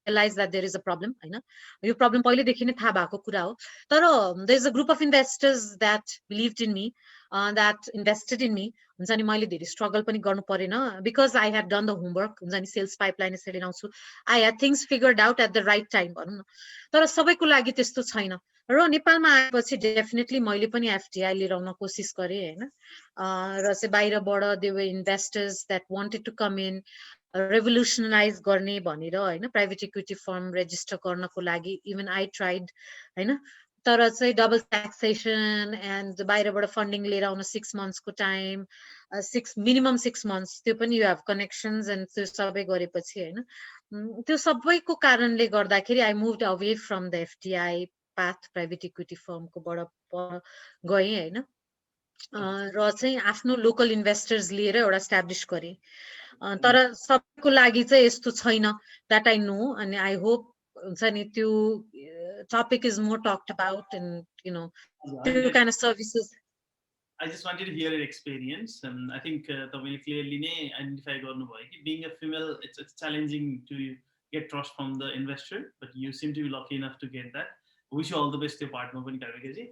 [SPEAKER 2] realize that there is a problem हैन यो problem पहिलेदेखि नै थाहा भएको कुरा हो तर there is a group of investors that believed in me that invested in me. हुन्छ नि मैले धेरै स्ट्रगल पनि गर्नु परेन because I had done the homework. हुन्छ नि सेल्स पाइपलाइन यसरी ल्याउँछु. I had things figured out at the right time भनौँ न. तर सबैको लागि त्यस्तो छैन. र नेपालमा आएपछि डेफिनेटली मैले पनि एफडीआई लिएर आउन कोसिस गरेँ हैन. र चाहिँ बाहिरबाट they were investors that wanted to come in, revolutionize गर्ने भनेर हैन, प्राइभेट इक्विटी फर्म रेजिस्टर गर्नको लागि इभन आई ट्राइड हैन. तर चाहिँ डबल ट्याक्सेसन एन्ड बाहिरबाट फन्डिङ लिएर आउन 6 मन्थ्सको टाइम, मिनिमम 6 मन्थ्स, त्यो पनि यु हेभ कनेक्सन्स एन्ड त्यो सबै गरेपछि हैन. त्यो सबैको कारणले गर्दाखेरि I moved away from the FDI path, private equity फर्मकोबाट गएँ हैन. र चाहिँ आफ्नो लोकल इन्भेस्टर्स लिएर एउटा एस्टाब्लिस गरेँ. तर सबैको लागि चाहिँ यस्तो छैन, द्याट आई नो. अनि आई होप हुन्छ नि त्यो topic is more talked about and त्यो kind of services.
[SPEAKER 1] I just wanted to hear your experience, and I think तपाईले clearly नै identify गर्नुभयो कि being a female, it's challenging to get trust from the investor, but you seem to be lucky enough to get that. Wish you all the best त्यो पार्टमा पनि कार्बिकाजी.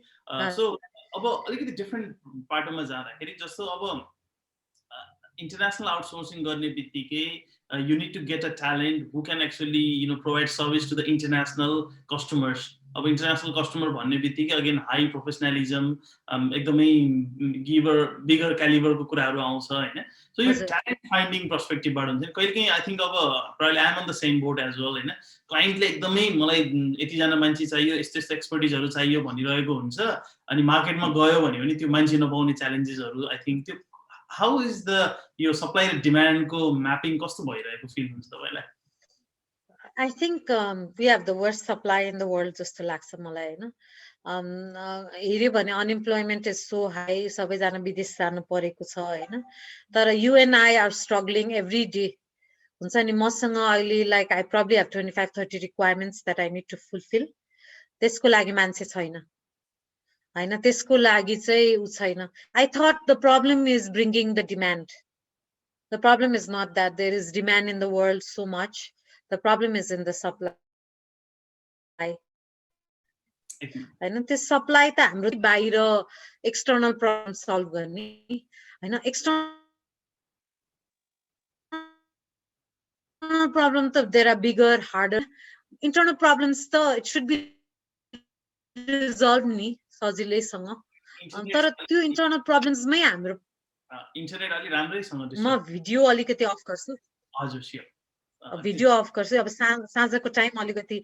[SPEAKER 1] So अब अलिकति different पार्टमा जाँदाखेरि जस्तो अब international outsourcing गर्ने बित्तिकै you need to get a talent who can actually provide service to the international customers. अब international customer भन्ने बित्तिकै again high professionalism, एकदमै bigger caliber को कुराहरू आउँछ हैन. So यो talent finding perspective बाट हुन्छ. कहिलेकाहीँ I think अब probably I am on the same boat as well हैन. क्लाइन्टले एकदमै मलाई यति जना मान्छे चाहियो, यस्तो यस्तो एक्सपर्टिजहरु चाहियो भनिरहेको हुन्छ, अनि मार्केटमा गयो भने पनि त्यो मान्छे नपाउने च्यालेन्जेसहरु I think त्यो how is the your supply and demand ko mapping कस्तो भइरहेको फिल हुन्छ तपाईलाई?
[SPEAKER 2] I think we have the worst supply in the world जस्तो लाग्छ मलाई हैन. हेर्यो भने unemployment is so high, सबैजना विदेश जानु परेको छ हैन. तर you and I are struggling every day. हुन्छ नि मसँग अहिले like I probably have 25-30 requirements that I need to fulfill. त्यसको लागि मान्छे छैन हैन. त्यसको लागि चाहिँ उ छैन. I thought the problem is bringing the demand. The problem is not that there is demand in the world so much. The problem is in the supply. हैन त्यो सप्लाई त हाम्रो बाहिर एक्सटर्नल प्रब्लम सल्भ गर्ने हैन. External problem त there are bigger harder. Internal problems त it should be resolve नि सजिलैसँग. तर त्यो इन्टर्नल प्रब्लम्समै हाम्रो
[SPEAKER 1] इन्टरनेट अलि राम्रैसँग
[SPEAKER 2] म भिडियो अलिकति अफ गर्छु.
[SPEAKER 1] हजुर स्योर.
[SPEAKER 2] भिडियो अफ गर्छु. अब साँझको टाइम अलिकति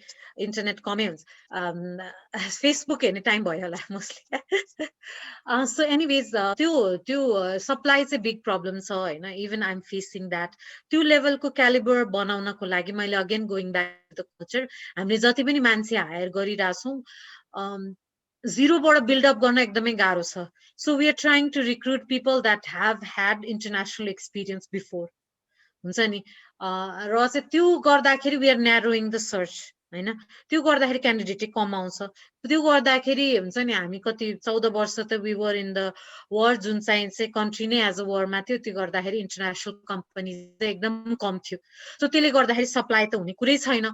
[SPEAKER 2] इन्टरनेट कमै हुन्छ. फेसबुक हेर्ने टाइम भयो होला मोस्टली. सो एनिवेज त्यो सप्लाई चाहिँ बिग प्रब्लम छ हैन. Even I am facing that. त्यो लेभलको क्यालिबर बनाउनको लागि मैले again going back to the culture, हामीले जति पनि मान्छे हायर गरिरहेछौँ जिरोबाट बिल्डअप गर्न एकदमै गाह्रो छ. So we are trying to recruit people that have had international experience before. हुन्छ नि. र चाहिँ त्यो गर्दाखेरि we are narrowing the search हैन. त्यो गर्दाखेरि क्यान्डिडेटै कम आउँछ. त्यो गर्दाखेरि हुन्छ नि हामी कति 14 वर्ष त we were in the war, जुन चाहिँ कन्ट्री नै एज अ वरमा थियो. त्यो गर्दाखेरि इन्टरनेसनल कम्पनी चाहिँ एकदम कम थियो. सो त्यसले गर्दाखेरि सप्लाई त हुने कुरै छैन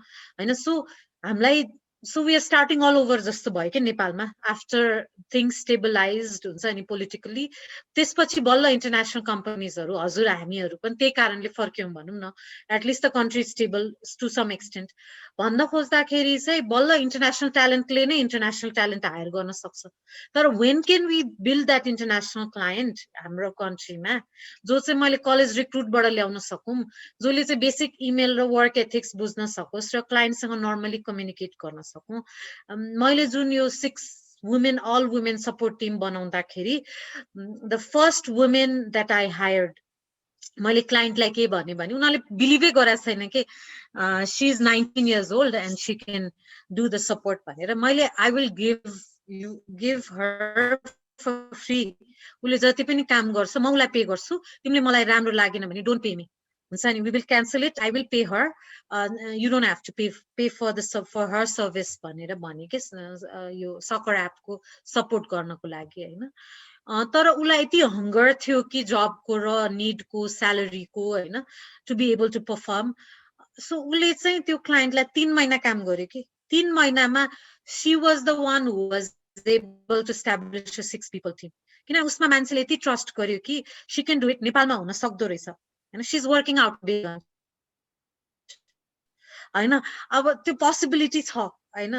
[SPEAKER 2] हैन. सो हामीलाई so we are starting all over जस्तो भयो के नेपालमा आफ्टर थिङ्स स्टेबलाइज्ड हुन्छ नि पोलिटिकली. त्यसपछि बल्ल इन्टरनेसनल कम्पनीजहरू हजुर हामीहरू पनि त्यही कारणले फर्क्यौँ भनौँ न. At least the country stable to some extent भन्न खोज्दाखेरि चाहिँ बल्ल इन्टरनेसनल ट्यालेन्टले नै इन्टरनेसनल ट्यालेन्ट हायर गर्न सक्छ. तर when can we build that international client हाम्रो कन्ट्रीमा जो चाहिँ मैले कलेज रिक्रुटबाट ल्याउन सकौँ, जसले चाहिँ बेसिक इमेल र वर्क एथिक्स बुझ्न सकोस् र क्लाइन्टसँग नर्मली कम्युनिकेट गर्न सकौँ. मैले जुन यो 6 women all women support team बनाउँदाखेरि the first women that I hired, मैले क्लाइन्टलाई के भने उनीहरूले बिलिभै गराएको छैन कि she is 19 years old and she can do the support भनेर. मैले I will give her for free. उसले जति पनि काम गर्छ म उसलाई पे गर्छु. तिमीले मलाई राम्रो लागेन भने डोन्ट पे मी. हुन्छ नि. We will cancel it. I will pay her. You don't have to pay for her service भनेर भने के यो सकर एपको सपोर्ट गर्नको लागि हैन. तर उसलाई यति हङ्गर थियो कि जबको र निडको स्यालेरीको हैन to be able to perform. So उसले चाहिँ त्यो क्लाइन्टलाई 3 महिना काम गर्यो कि 3 महिनामा she was the one who was able to establish a 6 people team. किन उसमा मान्छेले यति ट्रस्ट गर्यो कि शी क्यान डु इट, नेपालमा हुन सक्दो रहेछ हैन, शी इज वर्किङ आउट हैन। अब त्यो पोसिबिलिटी छ हैन।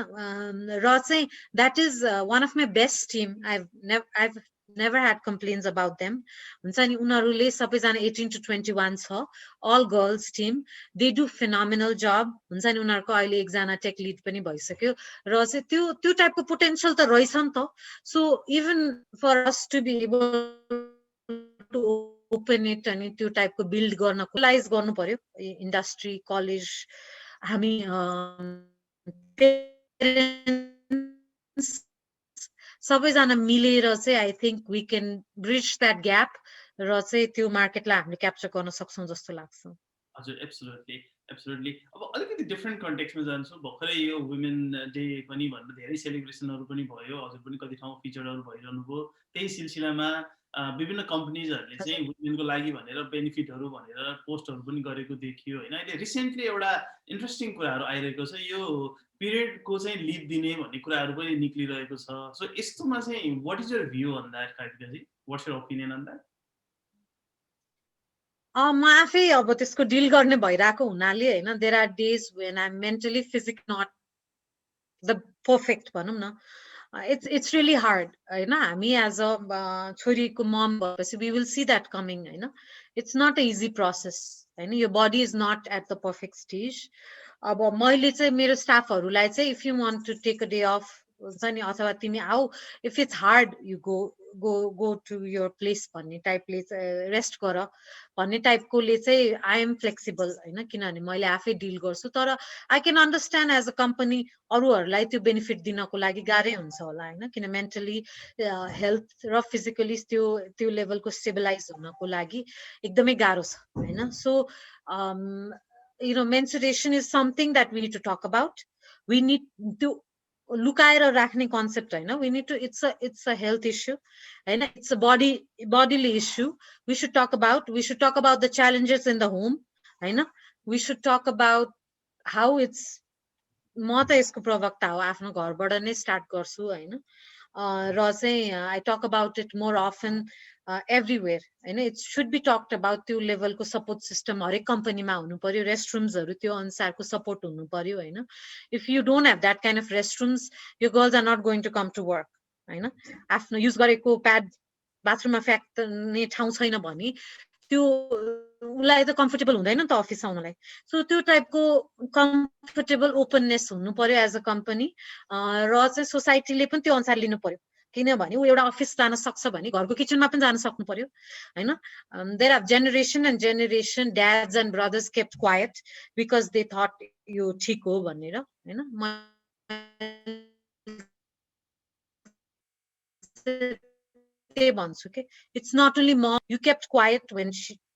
[SPEAKER 2] र चाहिँ that is one of my best team. I've never had complaints about them. हुन्छ नि उनीहरूले सबैजना 18 to 21 छ, all girls team, they do phenomenal job। हुन्छ नि उनीहरूको अहिले एकजना टेक लिड पनि भइसक्यो र चाहिँ त्यो टाइपको पोटेन्शियल त रहेछ नि त। So even for us to be able to open it अनि त्यो टाइपको बिल्ड गर्नको लाइज गर्नु पर्यो इन्डस्ट्री कलेज हामी सबैजना मिलेर चाहिँ I think we can bridge that gap र चाहिँ त्यो मार्केटलाई हामीले क्याप्चर गर्न सक्छौँ जस्तो लाग्छ।
[SPEAKER 1] हजुर एब्सोल्युटली एब्सोल्युटली। अब अलिकति डिफ्रेन्ट कन्टेक्स्टमा जान्छु, भर्खरै यो वुमेन डे पनि भनेर धेरै सेलिब्रेसनहरू पनि भयो, हजुर पनि कति ठाउँमा फिचरहरू भइरहनु भयो। त्यही सिलसिलामा विभिन्न कम्पनीजहरूले चाहिँ वुमेनको लागि भनेर बेनिफिटहरू भनेर पोस्टहरू पनि गरेको देखियो होइन। अहिले रिसेन्टली एउटा इन्ट्रेस्टिङ कुराहरू आइरहेको छ, यो पिरियडको चाहिँ लिभ दिने भन्ने कुराहरू पनि निक्लिरहेको छ। सो यस्तोमा चाहिँ what is your view on that Kartikaji, what's your opinion on that?
[SPEAKER 2] म आफै अब त्यसको डिल गर्ने भइरहेको हुनाले होइन, there are days when I am mentally physic not the perfect भनौँ न, it's really hard हैन। हामी एज अ छोरीको मम भएपछि we will see that coming हैन। It's not a easy process हैन, यो body is not at the perfect stage. अब मैले चाहिँ मेरो स्टाफहरूलाई चाहिँ if you want to take a day off हुन्छ नि अथवा तिमी आऊ, if it's hard you go to your place भन्ने टाइपले रेस्ट गर भन्ने टाइपकोले चाहिँ आई एम फ्लेक्सिबल होइन, किनभने मैले आफै डिल गर्छु। तर I can understand as a company अरूहरूलाई त्यो बेनिफिट दिनको लागि गाह्रै हुन्छ होला होइन, किन मेन्टली हेल्थ र फिजिकली त्यो लेभलको स्टेबलाइज हुनको लागि एकदमै गाह्रो छ होइन। So you know, menstruation is something that we need to talk about. We need to लुकाएर राख्ने कन्सेप्ट होइन, we need to, it's a health issue होइन, it's a bodily issue. We should talk about the challenges in the home होइन, we should talk about how it's, म त यसको प्रवक्ता हो, आफ्नो घरबाट नै स्टार्ट गर्छु होइन। र चाहिँ I talk about it more often everywhere होइन। It should be talked about त्यो लेभलको सपोर्ट सिस्टम हरेक कम्पनीमा हुनु पर्यो, रेस्टरुम्सहरू त्यो अनुसारको सपोर्ट हुनु पर्यो होइन। If you don't have that kind of restrooms, यो girls are not going to come to work होइन। आफ्नो युज गरेको प्याड बाथरुममा फ्याँक्ने ठाउँ छैन भने त्यो उसलाई त कम्फर्टेबल हुँदैन नि त अफिस आउनलाई। सो त्यो टाइपको कम्फर्टेबल ओपननेस हुनु पर्यो एज अ कम्पनी, र चाहिँ सोसाइटीले पनि त्यो अनुसार लिनु पर्यो, किनभने ऊ एउटा अफिस जान सक्छ भने घरको किचनमा पनि जान सक्नु पर्यो होइन। There are generation and generation dads and brothers kept quiet because they thought यो ठिक हो भनेर होइन। त्यही भन्छु कि it's not only mom, you kept quiet when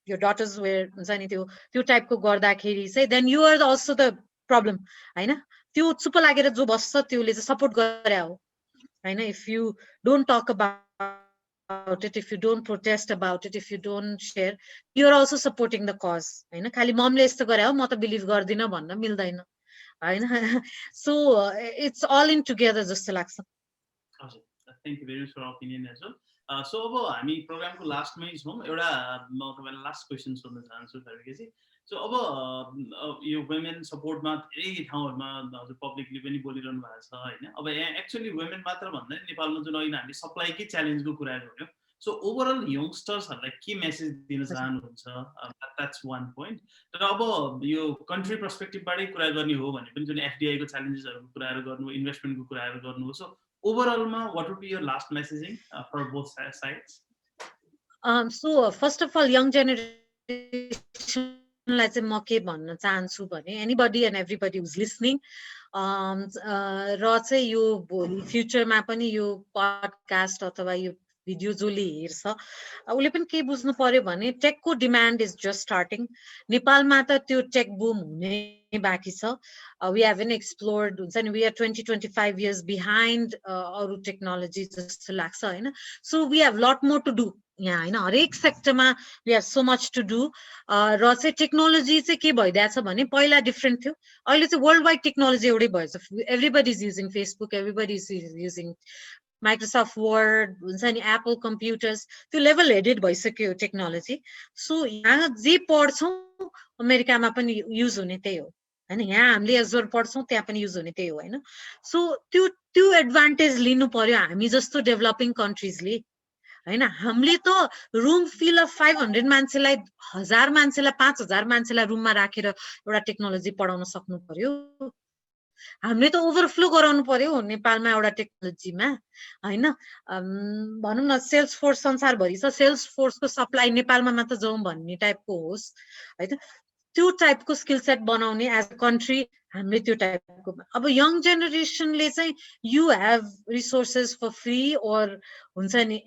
[SPEAKER 2] your daughters were हुन्छ नि त्यो टाइपको गर्दाखेरि चाहिँ then you are also the problem होइन। त्यो चुप लागेर जो बस्छ त्योले चाहिँ सपोर्ट गरे हो होइन। If you don't talk about it, if you don't protest about it, if you don't share, you are also supporting the cause होइन। खालि ममले यस्तो गरे हो म त बिलिभ गर्दिनँ भन्न मिल्दैन होइन। So it's all in together जस्तो लाग्छ।
[SPEAKER 1] Thank you very much for opinion as well. So अब हामी प्रोग्रामको लास्टमै छौँ, एउटा म तपाईँलाई लास्ट क्वेसन सोध्न चाहन्छु कार्तिकेजी। सो अब यो वुमेन सपोर्टमा धेरै ठाउँहरूमा हजुर पब्लिकली पनि बोलिरहनु भएको छ होइन। अब यहाँ एक्चुअली वुमेन मात्र भन्दा नेपालमा जुन अहिले हामीले सप्लाईकै च्यालेन्जको कुरा गऱ्यौँ, सो ओभरअल यङ्स्टर्सहरूलाई के मेसेज दिन चाहनुहुन्छ, द्याट्स वान पोइन्ट। तर अब यो कन्ट्री पर्सपेक्टिभबाटै कुरा गर्ने हो भने पनि जुन एफडिआईको च्यालेन्जेसहरूको कुराहरू गर्नु, इन्भेस्टमेन्टको कुराहरू गर्नु हो, so overall what would be your last messaging for both sides?
[SPEAKER 2] So first of all, young generation लाई चाहिँ म के भन्न चाहन्छु भने anybody and everybody who's listening, र चाहिँ यो भोलि फ्युचरमा पनि यो पडकास्ट अथवा यो भिडियो जसले हेर्छ उसले पनि के बुझ्नु पर्यो भने टेकको डिमान्ड इज जस्ट स्टार्टिङ। नेपालमा त त्यो टेक बुम हुने बाँकी छ। वी हेभन एक्सप्लोर्ड हुन्छ नि, वी आर 20-25 years बिहाइन्ड अरू टेक्नोलोजी जस्तो लाग्छ होइन। So we have lot more to do यहाँ होइन, हरेक सेक्टरमा we have so much to do. र चाहिँ टेक्नोलोजी चाहिँ के भइदिएछ भने पहिला डिफ्रेन्ट थियो, अहिले चाहिँ वर्ल्ड वाइड टेक्नोलोजी एउटै भएछ। Everybody is using Facebook, everybody is using Microsoft word हुन्छ नि, एप्पल कम्प्युटर्स, त्यो लेभल हेडेड भइसक्यो टेक्नोलोजी। सो यहाँ जे पढ्छौँ अमेरिकामा पनि युज हुने त्यही हो होइन, यहाँ हामीले एजोर पढ्छौँ त्यहाँ पनि युज हुने त्यही हो होइन। सो त्यो त्यो एडभान्टेज लिनु पर्यो हामी जस्तो डेभलपिङ कन्ट्रिजले होइन। हामीले त रुम फिल अफ 500 मान्छेलाई, 1000 मान्छेलाई, 5000 मान्छेलाई रुममा राखेर एउटा टेक्नोलोजी पढाउन सक्नु पर्यो। हामीले त ओभरफ्लो गराउनु पर्यो नेपालमा एउटा टेक्नोलोजीमा होइन। भनौँ न सेल्स फोर्स संसारभरि छ, सेल्स फोर्सको सप्लाई नेपालमा मात्र जाउँ भन्ने टाइपको होस् है त, त्यो टाइपको स्किल सेट बनाउने एज अ कन्ट्री हामीले त्यो टाइपको। अब यङ जेनेरेसनले चाहिँ you have resources for free or हुन्छ नि,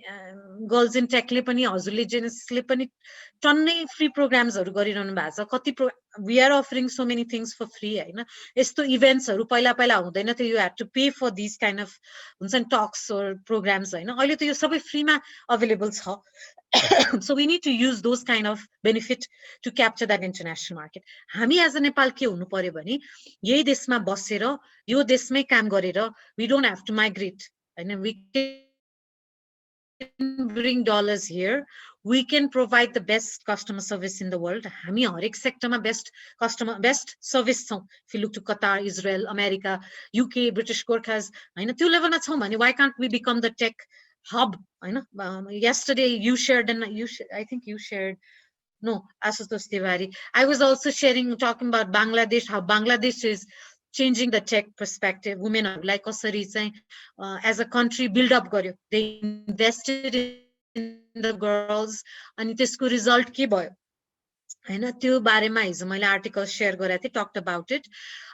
[SPEAKER 2] गर्ल्स इन टेकले पनि हजुरले जेनेसिसले पनि टन्नै फ्री प्रोग्राम्सहरू गरिरहनु भएको छ। कति we are offering so many things for free होइन। यस्तो इभेन्ट्सहरू पहिला पहिला हुँदैन थियो, you have to pay for this kind of हुन्छ नि टक्स ओर प्रोग्राम्स होइन। अहिले त यो सबै फ्रीमा अभाइलेबल छ। So we need to use those kind of benefit to capture that international market. हामी एज अ नेपाल के हुनु पर्यो भने यही देशमा बसेर यो देशमै काम गरेर we don't have to migrate होइन, we can bring dollars here, we can provide the best customer service in the world. हामी हरेक सेक्टरमा बेस्ट सर्भिस छौँ। If you look to Qatar, Israel, America, UK, British Gorkhas होइन, त्यो लेभलमा छौँ भने why can't we become the tech hub होइन। yesterday you shared and I think you shared, no, Asutosh Tiwari, I was also talking about Bangladesh, how Bangladesh is changing the tech perspective, womenहरूलाई कसरी चाहिँ as a country build up गर्यो, they invested in the girls अनि त्यसको result के भयो होइन। त्यो बारेमा हिजो मैले आर्टिकल सेयर गरेको थिएँ, टक्ड अबाउट इट।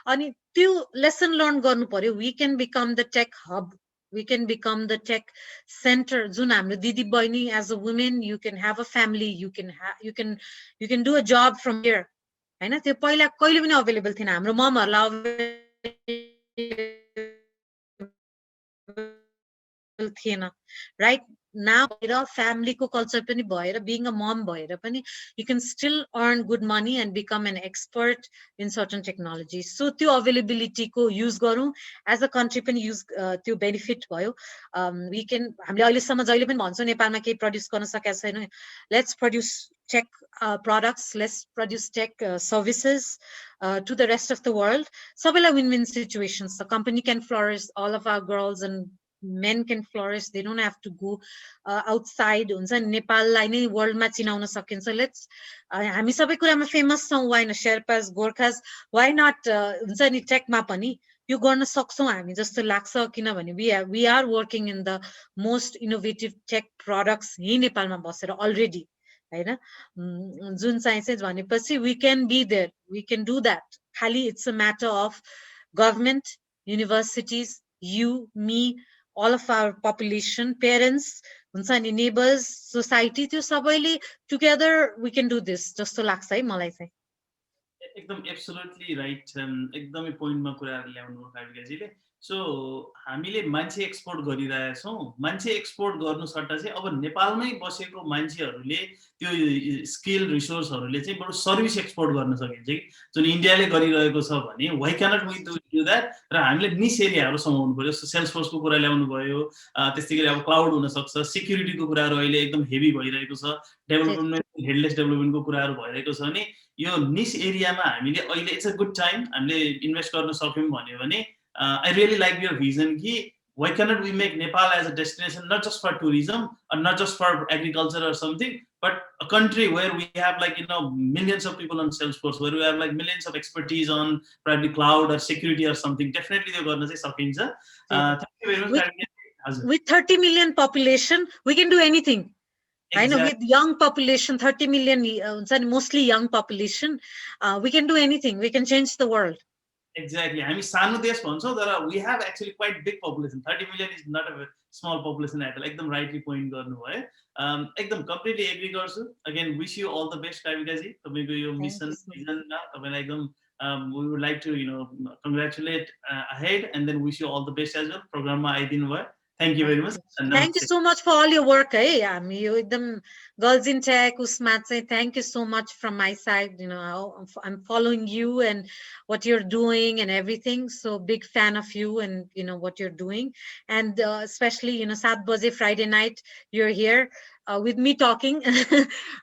[SPEAKER 2] अनि त्यो लेसन लर्न गर्नु पर्यो। We can become the tech hub, we can become the tech center जुन हाम्रो दिदी बहिनी as a woman you can have a family, you can do a job from here हैन। त्यो पहिला कहिले पनि अवेलेबल थिएन, हाम्रो ममहरुलाई थिएन राइट। now family को culture पनि भएर being a mom भएर पनि you can still earn good money and become an expert in certain technologies. so त्यो availability को use गरौँ as a country पनि use त्यो benefit भयो। we can हामीले अहिलेसम्म जहिले पनि भन्छौँ नेपालमा केही produce गर्न सकेको छैन, let's produce tech products, let's produce tech services to the rest of the world. सबैलाई win-win situations, the company can flourish, all of our girls and men can flourish, they don't have to go outside हुन्छ नि, नेपाललाई नै वर्ल्डमा चिनाउन सकिन्छ। Let's हामी सबै कुरामा फेमस छौँ, वाइ न शेर्पास गोर्खास, वाइ नट हुन्छ नि टेकमा पनि यो गर्न सक्छौँ हामी जस्तो लाग्छ। किनभने we are working in the most innovative tech products यही नेपालमा बसेर अलरेडी हैन। जुन चाहिँ भनेपछि we can be there, we can do that. खालि it's a matter of government, universities, you, me, all of our population, parents हुन्छ नि, neighbors, society, त्यो सबैले together we can do this जस्तो लाग्छ है मलाई चाहिँ।
[SPEAKER 1] एकदम एब्सोल्युटली राइट, एकदमै पोइन्टमा कुराहरू ल्याउनु भयो काविकाजीले। सो हामीले मान्छे एक्सपोर्ट गरिरहेका छौँ, मान्छे एक्सपोर्ट गर्नु सट्टा चाहिँ अब नेपालमै बसेको मान्छेहरूले त्यो स्किल रिसोर्सहरूले चाहिँ बरु सर्भिस एक्सपोर्ट गर्न सकिन्छ कि जुन इन्डियाले गरिरहेको छ भने why cannot we do that. र हामीले निस एरियाहरू समाउनु पर्यो, जस्तो सेल्स फोर्सको कुरा ल्याउनु भयो, त्यस्तै गरी अब क्लाउड हुनसक्छ, सिक्युरिटीको कुराहरू अहिले एकदम हेभी भइरहेको छ, डेभलपमेन्ट हेडलेस डेभलपमेन्टको कुराहरू भइरहेको छ भने यो निस एरियामा हामीले अहिले इट्स अ गुड टाइम हामीले इन्भेस्ट गर्न सक्यौँ भन्यो भने I really like your vision कि why cannot we make Nepal as a destination not just for tourism or not just for agriculture or something, but a country where we have like millions of people on Salesforce, where we have like millions of expertise on probably cloud or security or something. Definitely त्यो गर्न चाहिँ सकिन्छ। Thank you very much.
[SPEAKER 2] With 30 million population we can do anything. I know with young population 30 million mostly young population we can do anything, we can change the world.
[SPEAKER 1] Exactly. हामी सानो देश भन्छौँ तर we have actually quite big population. 30 million is not a small population at all. एकदम rightly point गर्नुभयो। एकदम completely agree गर्छु। Again wish you all the best काविकाजी, तपाईको यो मिसन भिजनमा तपाईलाई एकदम we would like to congratulate ahead and then wish you all the best as well। प्रोग्राममा आइदिनु भयो Thank you very much.
[SPEAKER 2] Thank you so much for all your work. हामी यो एकदम Girls in Tech उसमा चाहिँ thank you so much from my side. You know, I'm following you and what you're doing and everything. So big fan of you and you know what you're doing. And especially 7 baje Friday night you're here with me talking.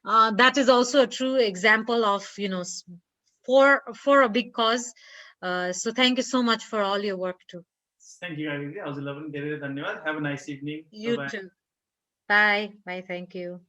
[SPEAKER 2] That is also a true example of for a big cause. So thank you so much for all your work too.
[SPEAKER 1] Thank you, Gayatri. हजुरलाई पनि धेरै धेरै धन्यवाद. Have a nice evening.
[SPEAKER 2] You too. Bye. Bye. Thank you.